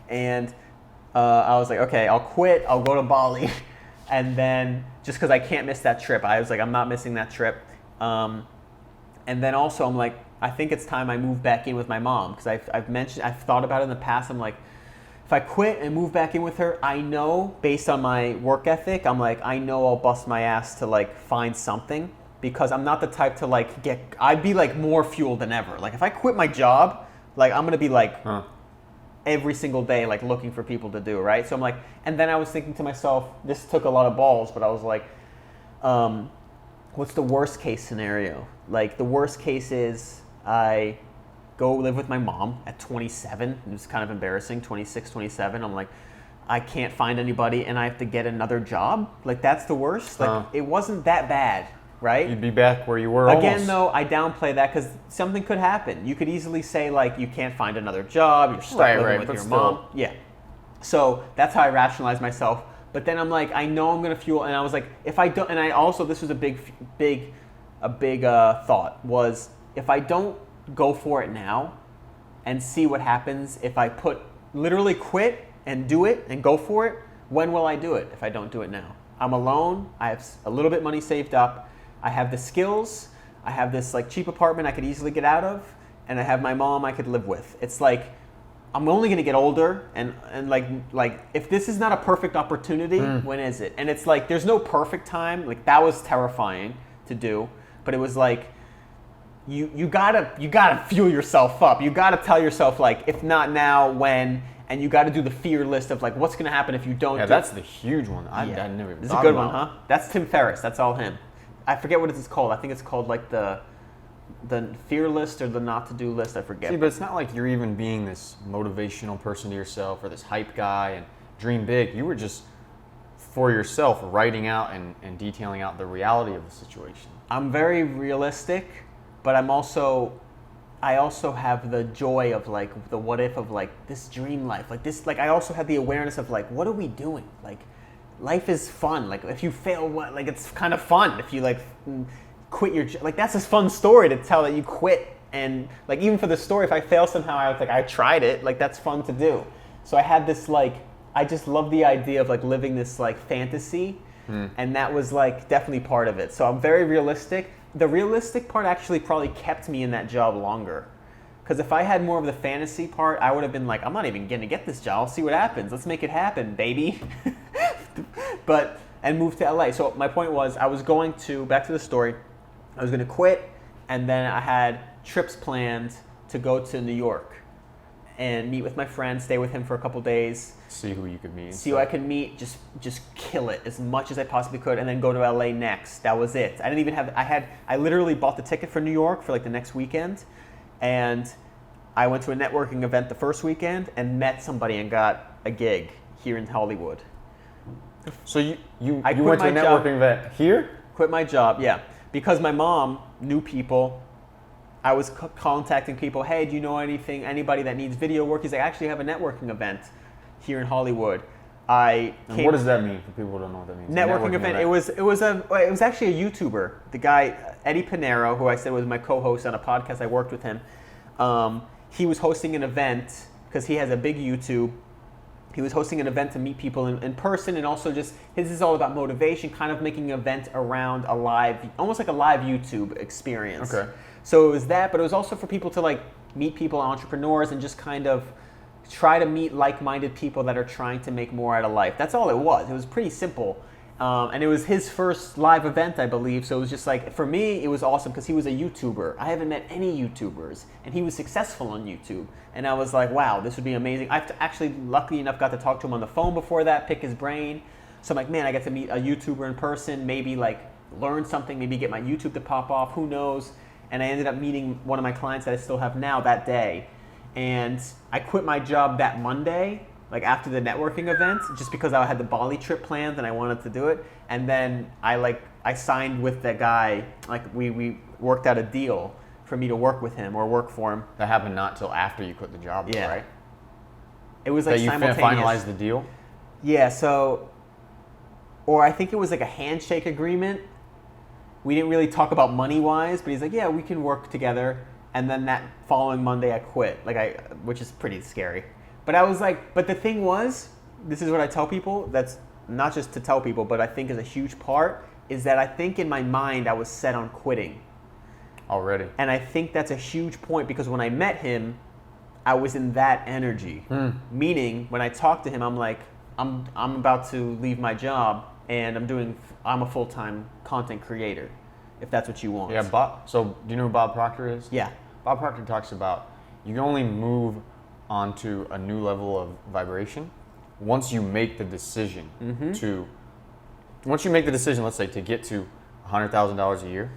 And I was like, okay, I'll quit. I'll go to Bali. And then just because I can't miss that trip, I was like, I'm not missing that trip. And then also I'm like, I think it's time I move back in with my mom. Because I've thought about it in the past. I'm like, if I quit and move back in with her, I know based on my work ethic, I'm like, I know I'll bust my ass to like find something because I'm not the type to like I'd be like more fueled than ever. Like if I quit my job, like I'm gonna be like every single day like looking for people to do, right? So I'm like, and then I was thinking to myself, this took a lot of balls, but I was like, what's the worst case scenario? Like the worst case is I go live with my mom at 27. It was kind of embarrassing, 26, 27. I'm like, I can't find anybody and I have to get another job. Like that's the worst. Like it wasn't that bad, right? You'd be back where you were Again, almost. though, I downplay that because something could happen. You could easily say like, you can't find another job. You're stuck living with your mom. Yeah. So that's how I rationalize myself. But then I'm like, I know I'm going to fuel. And I was like, if I don't, and I also, this was a big thought was if I don't go for it now and see what happens if I literally quit and do it and go for it, when will I do it if I don't do it now? I'm alone. I have a little bit money saved up. I have the skills. I have this like cheap apartment I could easily get out of, and I have my mom I could live with. It's like I'm only going to get older, and like if this is not a perfect opportunity, when is it? And it's like there's no perfect time. Like that was terrifying to do, but it was like you gotta fuel yourself up. You gotta tell yourself like, if not now, when? And you got to do the fear list of like what's going to happen if you don't. Yeah, that's the huge one. I never even It's thought a good about. one, huh? That's Tim Ferriss. That's all him. I forget what it's called. I think it's called like the fear list or the not to do list. I forget. See, but it's not like you're even being this motivational person to yourself or this hype guy and dream big. You were just for yourself writing out and detailing out the reality of the situation. I'm very realistic, but I also have the joy of like the what if of like this dream life, like this, like I also have the awareness of like, what are we doing? Like life is fun. Like if you fail, like it's kind of fun. If you like quit your, like that's a fun story to tell that you quit. And like, even for the story, if I fail somehow, I was like, I tried it. Like that's fun to do. So I had this like, I just love the idea of like living this like fantasy. And that was like definitely part of it. So I'm very realistic. The realistic part actually probably kept me in that job longer. Because if I had more of the fantasy part, I would have been like, I'm not even going to get this job. I'll see what happens. Let's make it happen, baby. And move to LA. So my point was, I was going to, back to the story, I was going to quit, and then I had trips planned to go to New York and meet with my friend, stay with him for a couple days. See who you could meet. See who I could meet, just kill it as much as I possibly could, and then go to LA next. That was it. I didn't even have, I literally bought the ticket for New York for like the next weekend, and I went to a networking event the first weekend and met somebody and got a gig here in Hollywood. So you I went quit to a my job. networking event here? Quit my job, yeah. Because my mom knew people. I was contacting people, hey, do you know anybody that needs video work? He's like, I actually have a networking event here in Hollywood. And what does that mean for people who don't know what that means? Networking event. It was actually a YouTuber. The guy, Eddie Pinero, who I said was my co-host on a podcast, I worked with him. He was hosting an event because he has a big YouTube. he was hosting an event to meet people in person, and also just his is all about motivation, kind of making an event around a live, almost like a live YouTube experience. Okay. So it was that, but it was also for people to like meet people, entrepreneurs, and just kind of try to meet like-minded people that are trying to make more out of life. That's all it was. It was pretty simple. And it was his first live event, I believe. So it was just like, for me, it was awesome because he was a YouTuber. I haven't met any YouTubers, and he was successful on YouTube. And I was like, wow, this would be amazing. I've actually, luckily enough, got to talk to him on the phone before that, pick his brain. So I'm like, man, I get to meet a YouTuber in person, maybe like learn something, maybe get my YouTube to pop off, who knows? And I ended up meeting one of my clients that I still have now that day. And I quit my job that Monday, like after the networking event, just because I had the Bali trip planned and I wanted to do it. And then I signed with that guy, like we worked out a deal for me to work with him or work for him. That happened not till after you quit the job, though, right? It was like that you simultaneous. finalized the deal? Yeah, so, or I think it was like a handshake agreement. We didn't really talk about money-wise, but he's like, yeah, we can work together. And then that following Monday, I quit, which is pretty scary. But I was like, but the thing was, this is what I tell people, that's not just to tell people, but I think is a huge part, is that I think in my mind I was set on quitting. Already. And I think that's a huge point because when I met him, I was in that energy. Meaning, when I talked to him, I'm like, I'm about to leave my job and I'm a full-time content creator, if that's what you want. Yeah, so do you know who Bob Proctor is? Yeah. Bob Proctor talks about you can only move onto a new level of vibration once you make the decision once you make the decision, let's say, to get to $100,000 a year.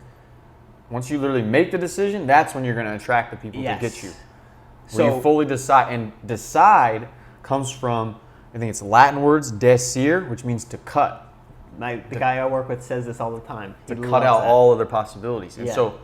Once you literally make the decision, that's when you're going to attract the people to get you. So you fully decide, and decide comes from, I think it's Latin words, desir, which means to cut. The guy I work with says this all the time. To cut out all other possibilities. And so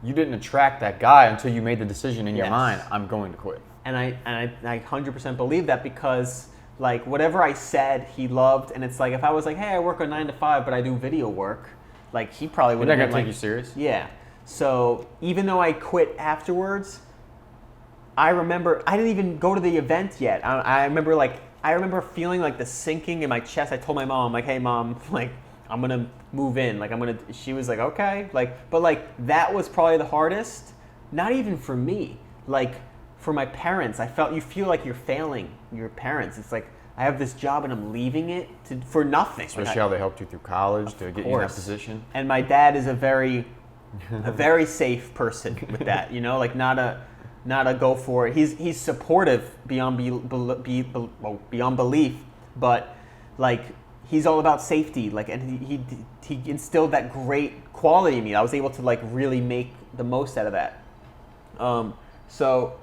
you didn't attract that guy until you made the decision in your mind, I'm going to quit. And I 100% believe that because like whatever I said, he loved. And it's like if I was like, hey, I work a 9 to 5, but I do video work, like he probably would have been take you serious. Yeah. So even though I quit afterwards, I remember I didn't even go to the event yet. I remember feeling like the sinking in my chest. I told my mom, like, hey mom, like I'm gonna move in. Like she was like, okay. But that was probably the hardest. Not even for me. Like for my parents, you feel like you're failing your parents. It's like I have this job and I'm leaving it for nothing. Especially how they helped you through college to get you in that position. And my dad is a very safe person with that. You know, like not a go for it. He's supportive beyond belief, but like he's all about safety. Like, and he instilled that great quality in me. I was able to like really make the most out of that. So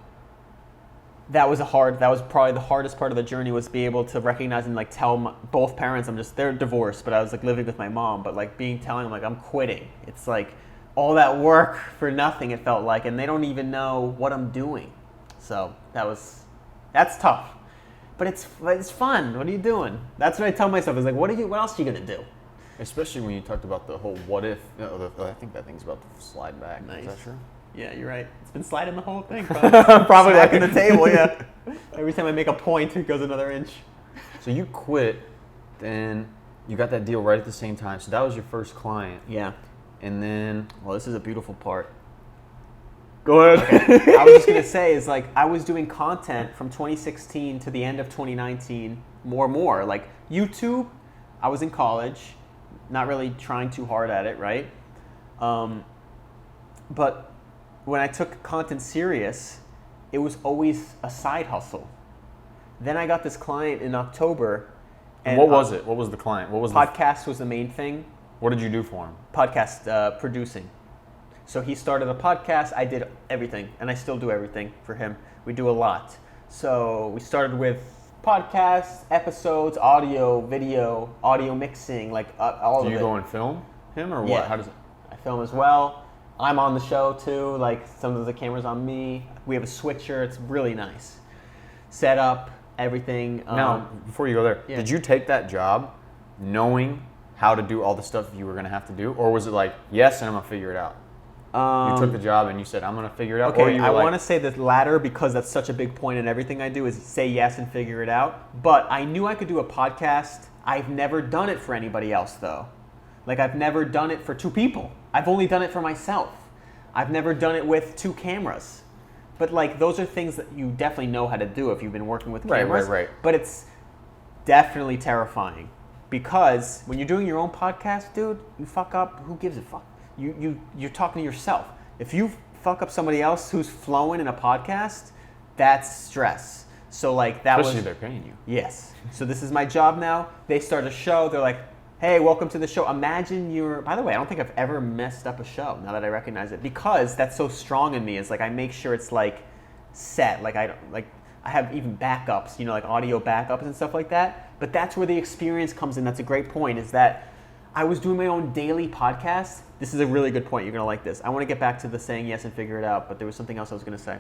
that was probably the hardest part of the journey, was be able to recognize and like tell both parents they're divorced, but I was like living with my mom, but like telling them like I'm quitting. It's like all that work for nothing, it felt like, and they don't even know what I'm doing. So that's tough, but it's fun. What are you doing? That's what I tell myself, is like, what else are you gonna do? Especially when you talked about the whole what if. I think that thing's about to slide back. Nice. Is that true? Yeah, you're right. It's been sliding the whole thing. Probably like in the table, yeah. Every time I make a point, it goes another inch. So you quit, then you got that deal right at the same time. So that was your first client. Yeah. And then, well, this is a beautiful part. Go ahead. Okay. I was just going to say, is like I was doing content from 2016 to the end of 2019, more. Like YouTube, I was in college, not really trying too hard at it, right? But when I took content serious, it was always a side hustle. Then I got this client in October. And what was it? What was the client? What was podcast was the main thing. What did you do for him? Podcast producing. So he started a podcast. I did everything, and I still do everything for him. We do a lot. So we started with podcasts, episodes, audio, video, audio mixing, like all of it. Do you go and film him, or what? Yeah. How does it? I film as well. I'm on the show too. Like some of the cameras on me. We have a switcher. It's really nice. Set up everything. Now, before you go there, did you take that job knowing how to do all the stuff you were going to have to do, or was it like, yes, and I'm gonna figure it out? You took the job and you said, I'm going to figure it out? Okay, I want to say the latter because that's such a big point in everything I do is say yes and figure it out. But I knew I could do a podcast. I've never done it for anybody else, though. Like, I've never done it for two people. I've only done it for myself. I've never done it with two cameras. But, like, those are things that you definitely know how to do if you've been working with cameras. Right. But it's definitely terrifying because when you're doing your own podcast, dude, you fuck up, who gives a fuck? You're talking to yourself. If you fuck up somebody else who's flowing in a podcast, that's stress. So like that Especially if they're paying you. Yes. So this is my job now. They start a show. They're like, hey, welcome to the show. Imagine by the way, I don't think I've ever messed up a show now that I recognize it because that's so strong in me. It's like I make sure it's like set. Like I have even backups, like audio backups and stuff like that. But that's where the experience comes in. That's a great point is that I was doing my own daily podcast. This is a really good point. You're going to like this. I want to get back to the saying yes and figure it out, but there was something else I was going to say.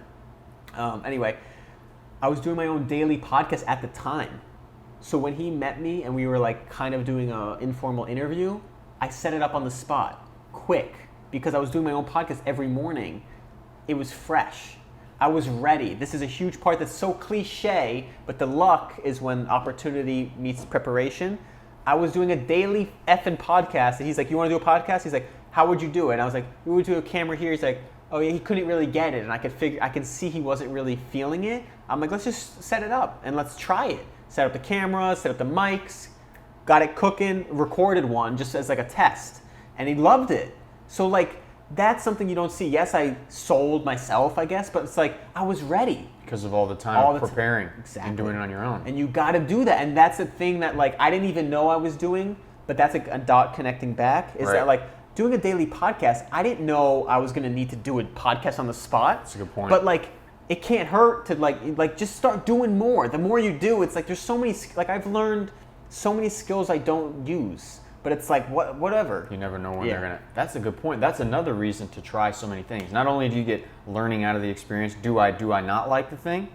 Anyway, I was doing my own daily podcast at the time. So when he met me and we were like kind of doing an informal interview, I set it up on the spot, quick, because I was doing my own podcast every morning. It was fresh. I was ready. This is a huge part that's so cliche, but the luck is when opportunity meets preparation. I was doing a daily effing podcast, and he's like, you want to do a podcast? He's like, how would you do it? And I was like, we would do a camera here. He's like, oh yeah, he couldn't really get it, and I can see he wasn't really feeling it. I'm like, let's just set it up, and let's try it. Set up the camera, set up the mics, got it cooking, recorded one just as like a test, and he loved it. So like, that's something you don't see. Yes, I sold myself, I guess, but it's like, I was ready. Because of all the time preparing and doing it on your own. And you got to do that. And that's a thing that like I didn't even know I was doing, but that's a dot connecting back. Is that like doing a daily podcast, I didn't know I was going to need to do a podcast on the spot. That's a good point. But like it can't hurt to like just start doing more. The more you do, it's like there's so many, like I've learned so many skills I don't use. But it's like, whatever. You never know when they're going to. That's a good point. That's another reason to try so many things. Not only do you get learning out of the experience, do I not like the thing?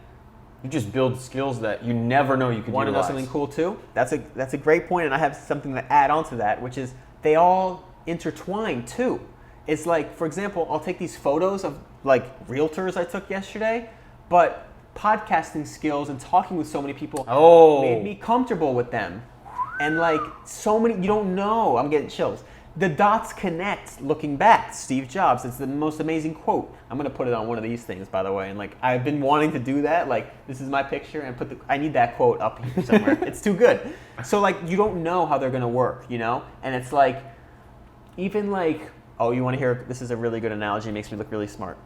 You just build skills that you never know you could Want to know utilize. something cool too? That's a great point, and I have something to add on to that, which is they all intertwine too. It's like, for example, I'll take these photos of like realtors I took yesterday, but podcasting skills and talking with so many people made me comfortable with them. And like so many, you don't know, I'm getting chills. The dots connect looking back. Steve Jobs, it's the most amazing quote. I'm gonna put it on one of these things, by the way. And like, I've been wanting to do that. Like, this is my picture and I need that quote up here somewhere. It's too good. So like, you don't know how they're gonna work, And it's like, even like, oh, you wanna hear, this is a really good analogy, it makes me look really smart.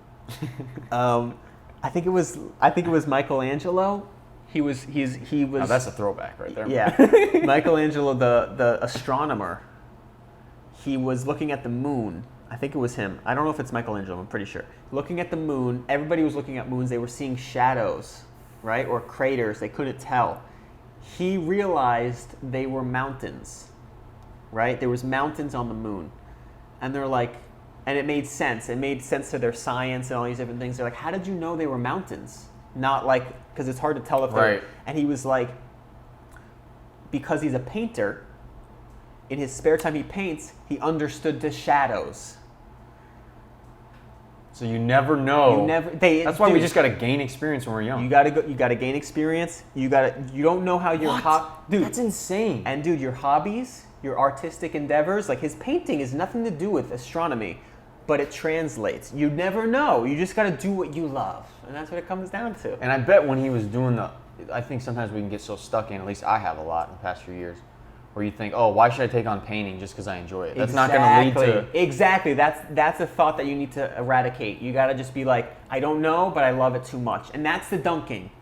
I think it was Michelangelo. He was. Oh, that's a throwback right there. Yeah, Michelangelo, the astronomer. He was looking at the moon. I think it was him. I don't know if it's Michelangelo. I'm pretty sure. Looking at the moon. Everybody was looking at moons. They were seeing shadows, right, or craters. They couldn't tell. He realized they were mountains, right? There was mountains on the moon, and they're like, and it made sense. It made sense to their science and all these different things. They're like, how did you know they were mountains? Not like, because it's hard to tell if they're, right. And he was like, because he's a painter, in his spare time he paints, he understood the shadows. So you never know. That's why we just got to gain experience when we're young. You got to gain experience. You don't know how your dude. That's insane. And dude, your hobbies, your artistic endeavors, like his painting has nothing to do with astronomy, but it translates. You never know. You just got to do what you love. And that's what it comes down to. And I bet when he was doing I think sometimes we can get so stuck in, at least I have a lot in the past few years, where you think, oh, why should I take on painting just because I enjoy it? That's not going to lead to... Exactly. That's a thought that you need to eradicate. You got to just be like, I don't know, but I love it too much. And that's the dunking.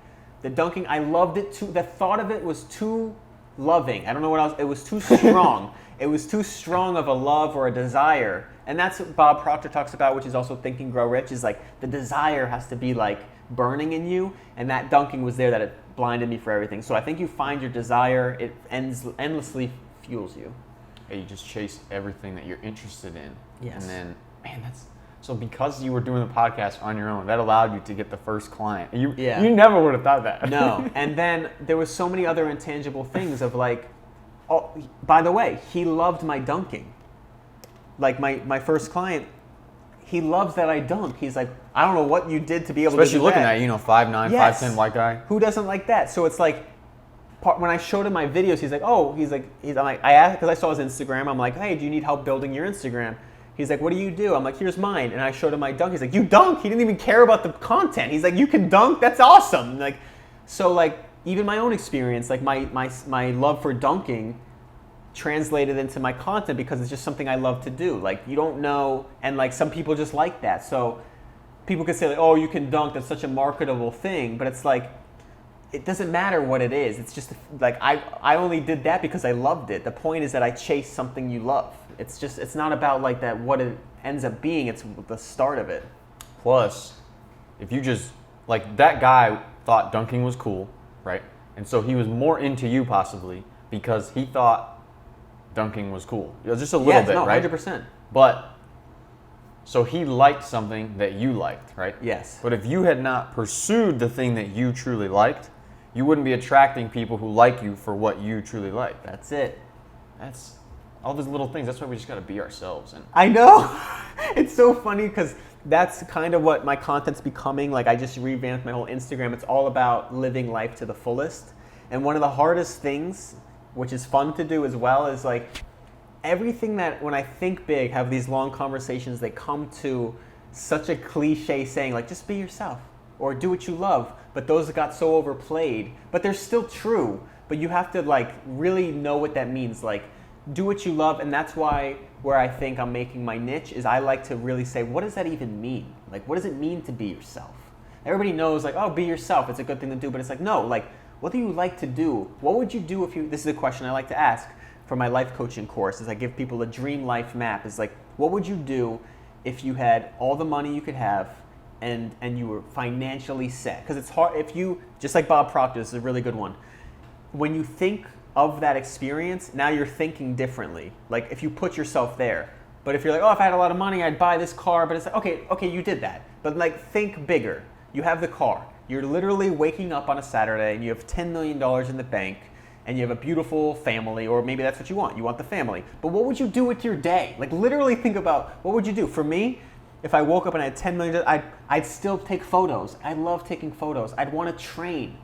The dunking, I loved it too. The thought of it was too loving. I don't know what else. It was too strong. It was too strong of a love or a desire. And that's what Bob Proctor talks about, which is also Think and Grow Rich, is like the desire has to be like burning in you. And that dunking was there that it blinded me for everything. So I think you find your desire, it endlessly fuels you. Yeah, you just chase everything that you're interested in. Yes. And then, man, so because you were doing the podcast on your own, that allowed you to get the first client. You never would have thought that. No. And then there was so many other intangible things of like, oh, by the way, he loved my dunking. Like my first client, he loves that I dunk. He's like, I don't know what you did to be able Especially to do looking that. at, 5'9", Yes. 5'10", white guy. Who doesn't like that? So it's like, when I showed him my videos, he's like, oh, I'm like, I asked, because I saw his Instagram, I'm like, hey, do you need help building your Instagram? He's like, what do you do? I'm like, here's mine. And I showed him my dunk. He's like, you dunk? He didn't even care about the content. He's like, you can dunk? That's awesome. Like, so like, even my own experience, like my love for dunking translated into my content because it's just something I love to do. Like, you don't know, and like some people just like that. So people could say like, oh, you can dunk, that's such a marketable thing, but it's like, it doesn't matter what it is. It's just like, I only did that because I loved it. The point is that I chased something you love. It's not about like that, what it ends up being, it's the start of it. Plus, if you just, like, that guy thought dunking was cool, right? And so he was more into you possibly because he thought dunking was cool. Just a little bit, right? 100%. But, so he liked something that you liked, right? Yes. But if you had not pursued the thing that you truly liked, you wouldn't be attracting people who like you for what you truly like. That's it. That's all those little things. That's why we just got to be ourselves. And I know. It's so funny because that's kind of what my content's becoming. Like, I just revamped my whole Instagram. It's all about living life to the fullest. And one of the hardest things, which is fun to do as well, is like everything that when I think big, have these long conversations, they come to such a cliche saying like, just be yourself or do what you love. But those got so overplayed, but they're still true. But you have to like really know what that means. Like, do what you love. And that's why where I think I'm making my niche is I like to really say, what does that even mean? Like, what does it mean to be yourself? Everybody knows like, oh, be yourself. It's a good thing to do. But it's like, no, like, what do you like to do? What would you do if you, this is a question I like to ask for my life coaching course, is I give people a dream life map. Is like, what would you do if you had all the money you could have and you were financially set? Because it's hard, if you, just like Bob Proctor, this is a really good one. When you think of that experience, now you're thinking differently. Like, if you put yourself there. But if you're like, oh, if I had a lot of money, I'd buy this car. But it's like, okay, you did that. But like, think bigger. You have the car. You're literally waking up on a Saturday and you have $10 million in the bank and you have a beautiful family, or maybe that's what you want. You want the family. But what would you do with your day? Like, literally think about, what would you do? For me, if I woke up and I had $10 million, I'd still take photos. I love taking photos. I'd want to train.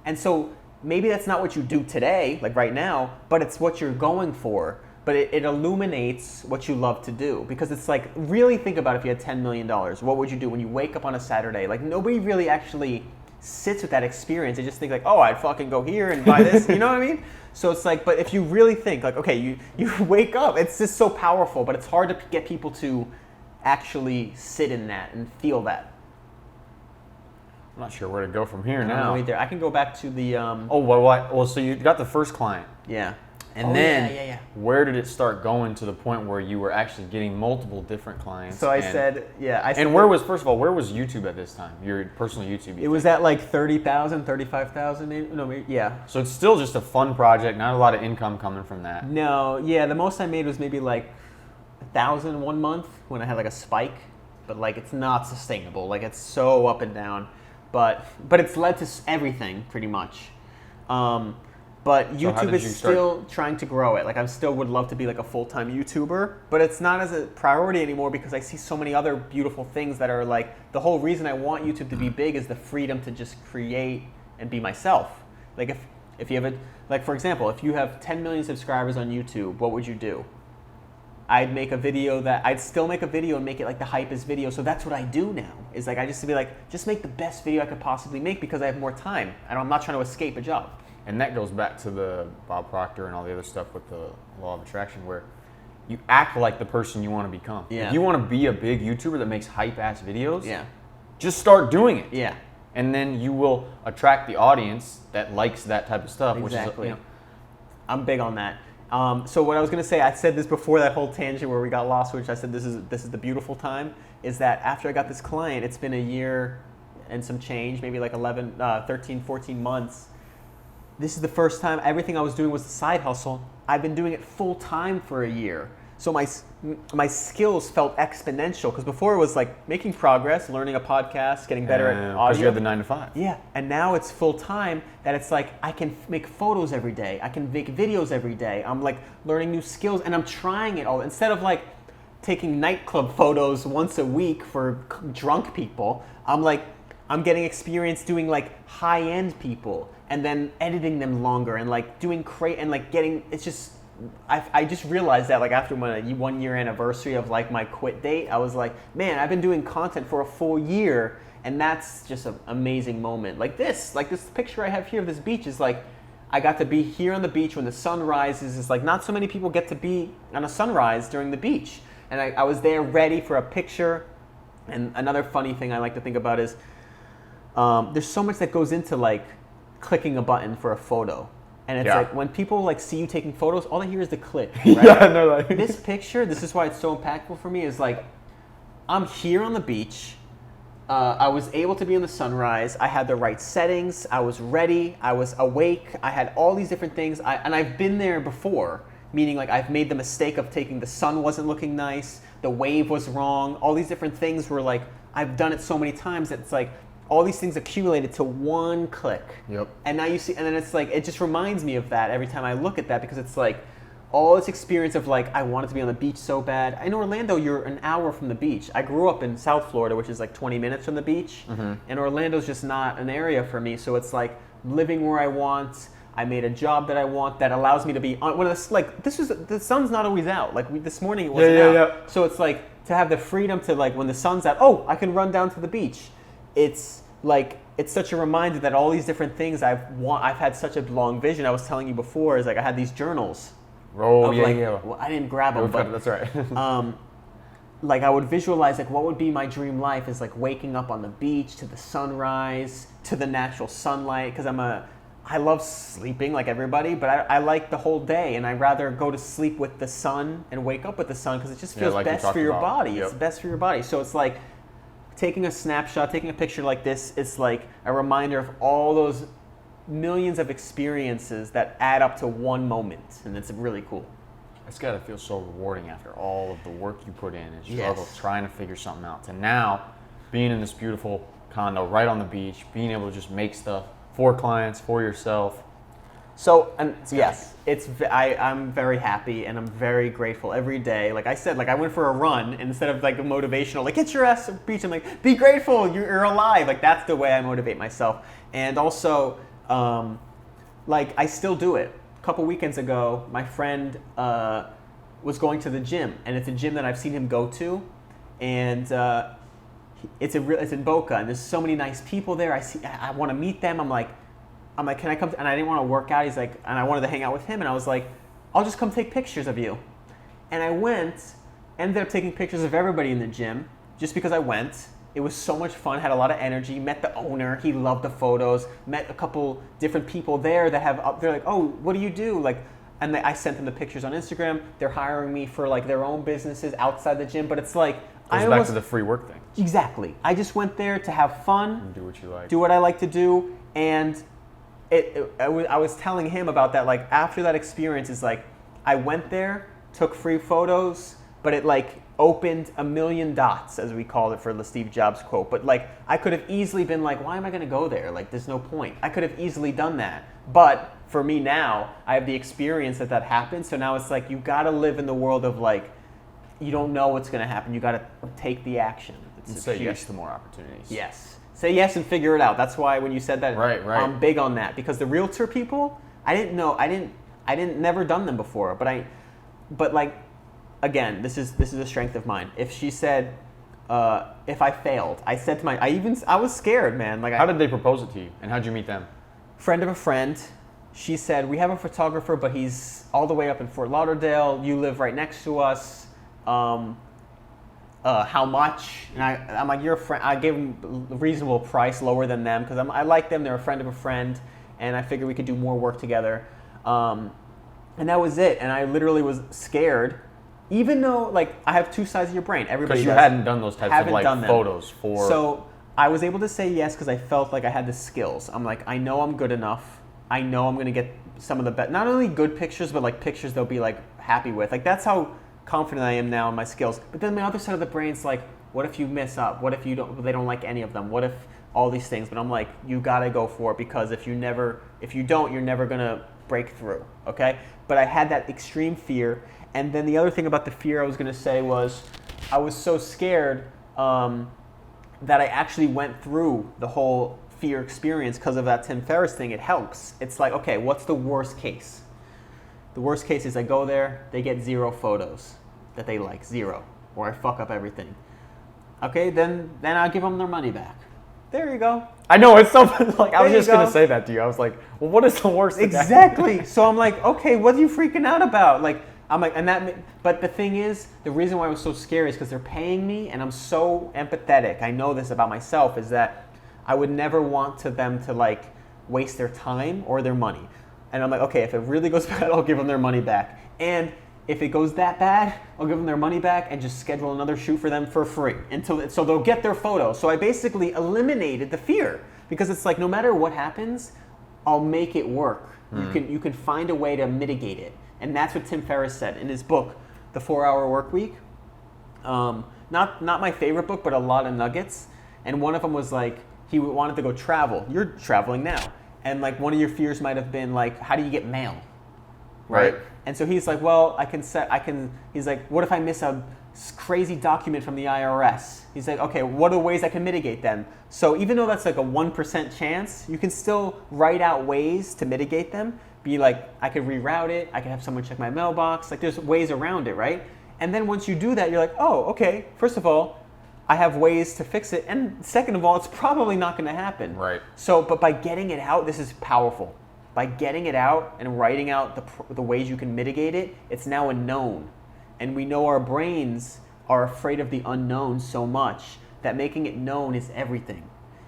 And so maybe that's not what you do today, like right now, but it's what you're going for. But it illuminates what you love to do. Because it's like, really think about if you had $10 million, what would you do when you wake up on a Saturday? Like, nobody really actually sits with that experience. They just think like, oh, I'd fucking go here and buy this, you know what I mean? So it's like, but if you really think like, okay, you wake up, it's just so powerful, but it's hard to get people to actually sit in that and feel that. I'm not sure where to go from here I don't now. know either. I can go back to the... Well, so you got the first client. Yeah. And then where did it start going to the point where you were actually getting multiple different clients? So I said where was, first of all, where was YouTube at this time? Your personal YouTube? It was at like 30,000, 35,000 maybe. No, maybe, yeah. So it's still just a fun project, not a lot of income coming from that. No, yeah, the most I made was maybe like 1,000 one month when I had like a spike, but like it's not sustainable. Like, it's so up and down, but it's led to everything pretty much. But YouTube is still trying to grow it. Like, I still would love to be like a full-time YouTuber, but it's not as a priority anymore because I see so many other beautiful things that are like, the whole reason I want YouTube to be big is the freedom to just create and be myself. Like, if you have like, for example, if you have 10 million subscribers on YouTube, what would you do? I'd still make a video and make it like the hypest video. So that's what I do now, is like, I just be like, just make the best video I could possibly make because I have more time and I'm not trying to escape a job. And that goes back to the Bob Proctor and all the other stuff with the law of attraction, where you act like the person you want to become. Yeah. If you want to be a big YouTuber that makes hype-ass videos, Yeah. just start doing it. Yeah. And then you will attract the audience that likes that type of stuff. Exactly. Which is, I'm big on that. So what I was going to say, I said this before that whole tangent where we got lost, which I said this is the beautiful time, is that after I got this client, it's been a year and some change, maybe like 13, 14 months. This is the first time everything I was doing was a side hustle. I've been doing it full time for a year. So my skills felt exponential, because before it was like making progress, learning a podcast, getting better at audio. Because you had the 9 to 5. Yeah, and now it's full time that it's like I can make photos every day. I can make videos every day. I'm like learning new skills and I'm trying it all. Instead of like taking nightclub photos once a week for drunk people. I'm getting experience doing like high-end people and then editing them longer and like doing and like getting, it's just, I just realized that like after my 1 year anniversary of like my quit date, I was like, man, I've been doing content for a full year, and that's just an amazing moment. Like this picture I have here of this beach is like, I got to be here on the beach when the sun rises. It's like not so many people get to be on a sunrise during the beach. And I was there ready for a picture. And another funny thing I like to think about is there's so much that goes into like clicking a button for a photo. And it's like when people like see you taking photos, all they hear is the click, right? Yeah, and they're like this picture, this is why it's so impactful for me, is like I'm here on the beach. I was able to be in the sunrise. I had the right settings. I was ready. I was awake. I had all these different things. And I've been there before, meaning like I've made the mistake of taking the sun wasn't looking nice. The wave was wrong. All these different things were like, I've done it so many times that it's like all these things accumulated to one click. Yep. And now you see, and then it's like, it just reminds me of that every time I look at that, because it's like, all this experience of like, I wanted to be on the beach so bad. In Orlando, you're an hour from the beach. I grew up in South Florida, which is like 20 minutes from the beach. Mm-hmm. And Orlando's just not an area for me. So it's like living where I want. I made a job that I want that allows me to be on. When it's like, the sun's not always out. Like this morning it wasn't out. Yeah. So it's like to have the freedom to like, when the sun's out, oh, I can run down to the beach. It's like, it's such a reminder that all these different things I've had such a long vision. I was telling you before, is like I had these journals. Oh, yeah, like, yeah. Well, I didn't grab them, but that's right. like I would visualize like what would be my dream life is like waking up on the beach to the sunrise, to the natural sunlight, because I love sleeping like everybody, but I like the whole day, and I'd rather go to sleep with the sun and wake up with the sun because it just feels best for your body. Yep. It's best for your body. So it's like taking a snapshot, taking a picture like this, it's like a reminder of all those millions of experiences that add up to one moment, and it's really cool. It's got to feel so rewarding after all of the work you put in and struggle trying to figure something out, to now being in this beautiful condo right on the beach, being able to just make stuff for clients, for yourself. So, and yes, I'm very happy and I'm very grateful every day. Like I said, like I went for a run, and instead of like a motivational, like get your ass to the beach, I'm like, be grateful, you're alive. Like that's the way I motivate myself. And also, like I still do it. A couple weekends ago, my friend was going to the gym, and it's a gym that I've seen him go to, and it's in Boca, and there's so many nice people there. I want to meet them. I'm like, can I come? And I didn't want to work out. He's like, and I wanted to hang out with him, and I was like, I'll just come take pictures of you. And I went, ended up taking pictures of everybody in the gym just because I went. It was so much fun, had a lot of energy, met the owner, he loved the photos, met a couple different people there that they're like, oh, what do you do? Like, and I sent them the pictures on Instagram. They're hiring me for like their own businesses outside the gym, but it's like, goes back to the free work thing. Exactly. I just went there to have fun. And do what you like. Do what I like to do. And I was telling him about that, like after that experience, is like, I went there, took free photos, but it like opened a million dots, as we called it for the Steve Jobs quote. But like, I could have easily been like, why am I going to go there? Like, there's no point. I could have easily done that. But for me now, I have the experience that happened. So now it's like, you got to live in the world of like, you don't know what's going to happen. You got to take the action. And say yes to more opportunities. Yes. Say yes and figure it out. That's why when you said that, right. I'm big on that, because the realtor people, I didn't know, I didn't never done them before, but like, again, this is a strength of mine. If she said, if I failed, I said to I was scared, man. Like, how did they propose it to you, and how'd you meet them? Friend of a friend. She said, we have a photographer, but he's all the way up in Fort Lauderdale. You live right next to us. How much? And I'm like, you're a friend. I gave them a reasonable price, lower than them, because I like them. They're a friend of a friend, and I figured we could do more work together. And that was it. And I literally was scared, even though like I have two sides of your brain. Everybody because you hadn't done those types of like photos for. So I was able to say yes because I felt like I had the skills. I'm like, I know I'm good enough. I know I'm gonna get some of the best, not only good pictures, but like pictures they'll be like happy with. Like that's how confident I am now in my skills. But then my other side of the brain's like, what if you mess up? What if they don't like any of them? What if all these things? But I'm like, you gotta go for it, because if you don't, you're never gonna break through, okay? But I had that extreme fear. And then the other thing about the fear I was going to say was I was so scared that I actually went through the whole fear experience because of that Tim Ferriss thing. It helps. It's like, okay, what's the worst case? The worst case is I go there, they get 0 photos that they like, 0, or I fuck up everything. Okay, then I'll give them their money back. There you go. I know, it's something like, I was just going go. to say that to you. I was like, well, what is the worst thing? Exactly. So I'm like, okay, what are you freaking out about? Like, I'm like, but the thing is, the reason why I was so scared is because they're paying me, and I'm so empathetic. I know this about myself, is that I would never want them to like waste their time or their money. And I'm like, okay, if it really goes bad, I'll give them their money back. And if it goes that bad, I'll give them their money back and just schedule another shoot for them for free so they'll get their photo. So I basically eliminated the fear because it's like no matter what happens, I'll make it work. You can find a way to mitigate it, and that's what Tim Ferriss said in his book, The 4-Hour Workweek. Not my favorite book, but a lot of nuggets. And one of them was like he wanted to go travel. You're traveling now, and like one of your fears might have been like, how do you get mail? Right. And so he's like, well, he's like, what if I miss a crazy document from the IRS? He's like, okay, what are the ways I can mitigate them? So even though that's like a 1% chance, you can still write out ways to mitigate them. Be like, I could reroute it. I could have someone check my mailbox. Like there's ways around it, right? And then once you do that, you're like, oh, okay, first of all, I have ways to fix it. And second of all, it's probably not going to happen. Right. So, but by getting it out, this is powerful. By getting it out and writing out the ways you can mitigate it, it's now a known. And we know our brains are afraid of the unknown so much that making it known is everything.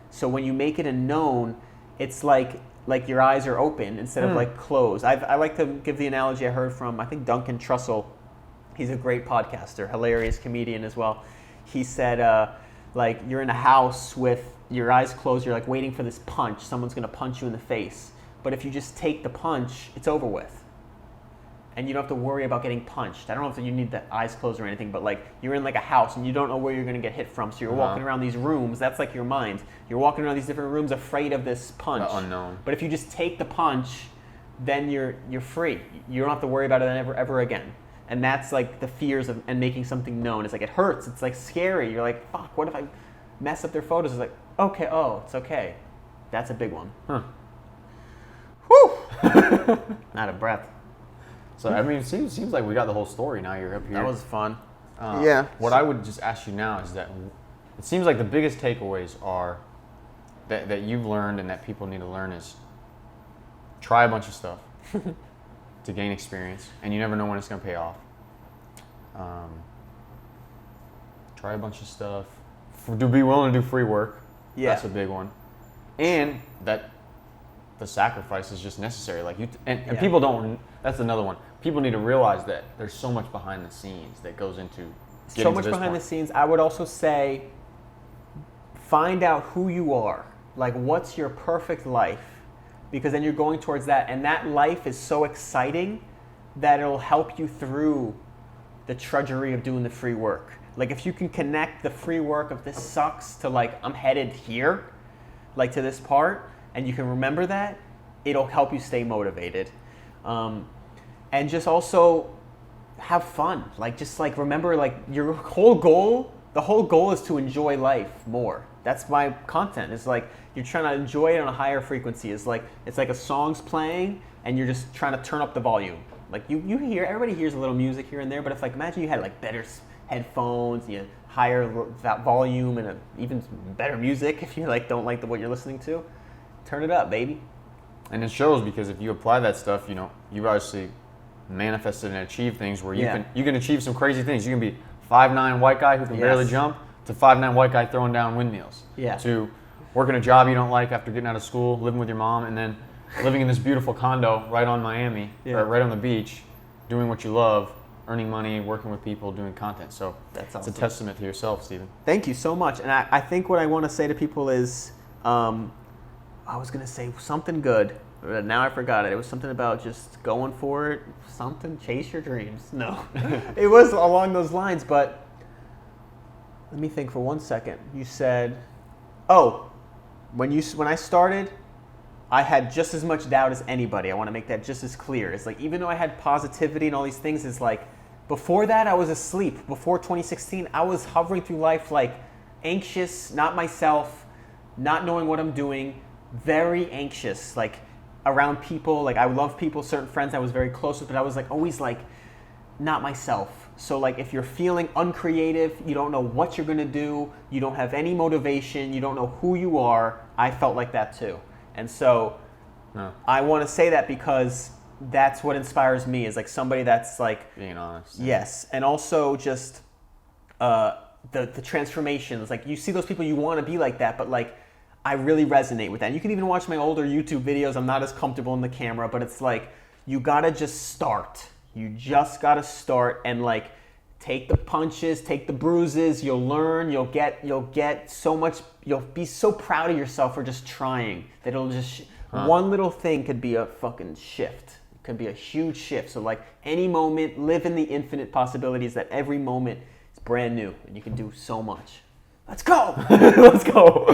So when you make it a known, it's like your eyes are open instead of like closed. I like to give the analogy I heard from, I think, Duncan Trussell. He's a great podcaster, hilarious comedian as well. He said, like you're in a house with your eyes closed, you're like waiting for this punch. Someone's going to punch you in the face. But if you just take the punch, it's over with. And you don't have to worry about getting punched. I don't know if you need the eyes closed or anything, but like you're in like a house and you don't know where you're going to get hit from. So you're walking around these rooms. That's like your mind. You're walking around these different rooms afraid of this punch. The unknown. But if you just take the punch, then you're free. You don't have to worry about it ever again. And that's like the fears of and making something known. It's like it hurts. It's like scary. You're like, fuck, what if I mess up their photos? It's like, okay, it's okay. That's a big one. Whew! Out of breath. So, I mean, it seems like we got the whole story now. You're up here. That was fun. Yeah. What I would just ask you now is that it seems like the biggest takeaways are that you've learned and that people need to learn is try a bunch of stuff to gain experience, and you never know when it's going to pay off. Try a bunch of stuff. To be willing to do free work. Yeah. That's a big one. And that the sacrifice is just necessary. Like and people don't. That's another one. People need to realize that there's so much behind the scenes that goes into getting so much to this behind point. the scenes. I would also say, find out who you are. Like, what's your perfect life? Because then you're going towards that, and that life is so exciting that it'll help you through the trudgery of doing the free work. Like, if you can connect the free work of this sucks to like I'm headed here, like to this part. And you can remember that, it'll help you stay motivated. And just also have fun. Like, just like remember, like your whole goal, the whole goal is to enjoy life more. That's my content. It's like you're trying to enjoy it on a higher frequency. It's like a song's playing and you're just trying to turn up the volume. Like you hear, everybody hears a little music here and there, but if like, imagine you had like better headphones, you higher volume and even better music if you like don't like what you're listening to. Turn it up, baby. And it shows because if you apply that stuff, you know, you obviously manifested and achieved things where you can achieve some crazy things. You can be 5'9" white guy who can barely jump to 5'9" white guy throwing down windmills. Yeah. To working a job you don't like after getting out of school, living with your mom, and then living in this beautiful condo right on Miami, or right on the beach, doing what you love, earning money, working with people, doing content. So that's awesome. It's a testament to yourself, Stephen. Thank you so much. And I think what I want to say to people is, I was going to say something good, but now I forgot it. It was something about just going for it, something, chase your dreams. No, it was along those lines, but let me think for 1 second. You said, when I started, I had just as much doubt as anybody. I want to make that just as clear. It's like, even though I had positivity and all these things, it's like, before that, I was asleep. Before 2016, I was hovering through life like anxious, not myself, not knowing what I'm doing, very anxious, like around people. Like, I love people, certain friends I was very close with, but I was like always like not myself. So like, if you're feeling uncreative, you don't know what you're gonna do, you don't have any motivation, you don't know who you are, I felt like that too. And so I want to say that because that's what inspires me, is like somebody that's like being honest. Yes, and also just the transformations. Like, you see those people, you want to be like that, but like, I really resonate with that. You can even watch my older YouTube videos. I'm not as comfortable in the camera, but it's like, you gotta just start. You just gotta start and like take the punches, take the bruises. You'll learn. You'll get so much. You'll be so proud of yourself for just trying that it'll just one little thing could be a fucking shift. It could be a huge shift. So like, any moment, live in the infinite possibilities that every moment is brand new and you can do so much. Let's go. Let's go.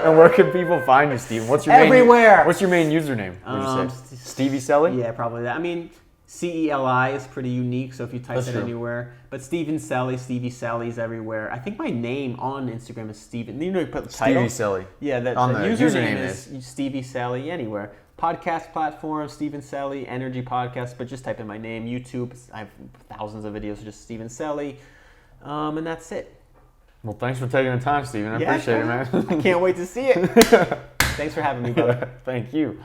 And where can people find you, Steve? What's your everywhere? What's your main username? Would you say Stevie Celi? Yeah, probably that. I mean, Celi is pretty unique, so if you type That's it true. anywhere. But Steven Celi, Stevie Celi's everywhere. I think my name on Instagram is Steven. You know, you put the title. Stevie Celi. Yeah, the username is Stevie Celi anywhere. Podcast platform, Steven Celi, Energy Podcast, but just type in my name. YouTube, I have thousands of videos, just Steven Celi, and that's it. Well, thanks for taking the time, Steven. I appreciate it, man. I can't wait to see it. Thanks for having me, brother. Thank you.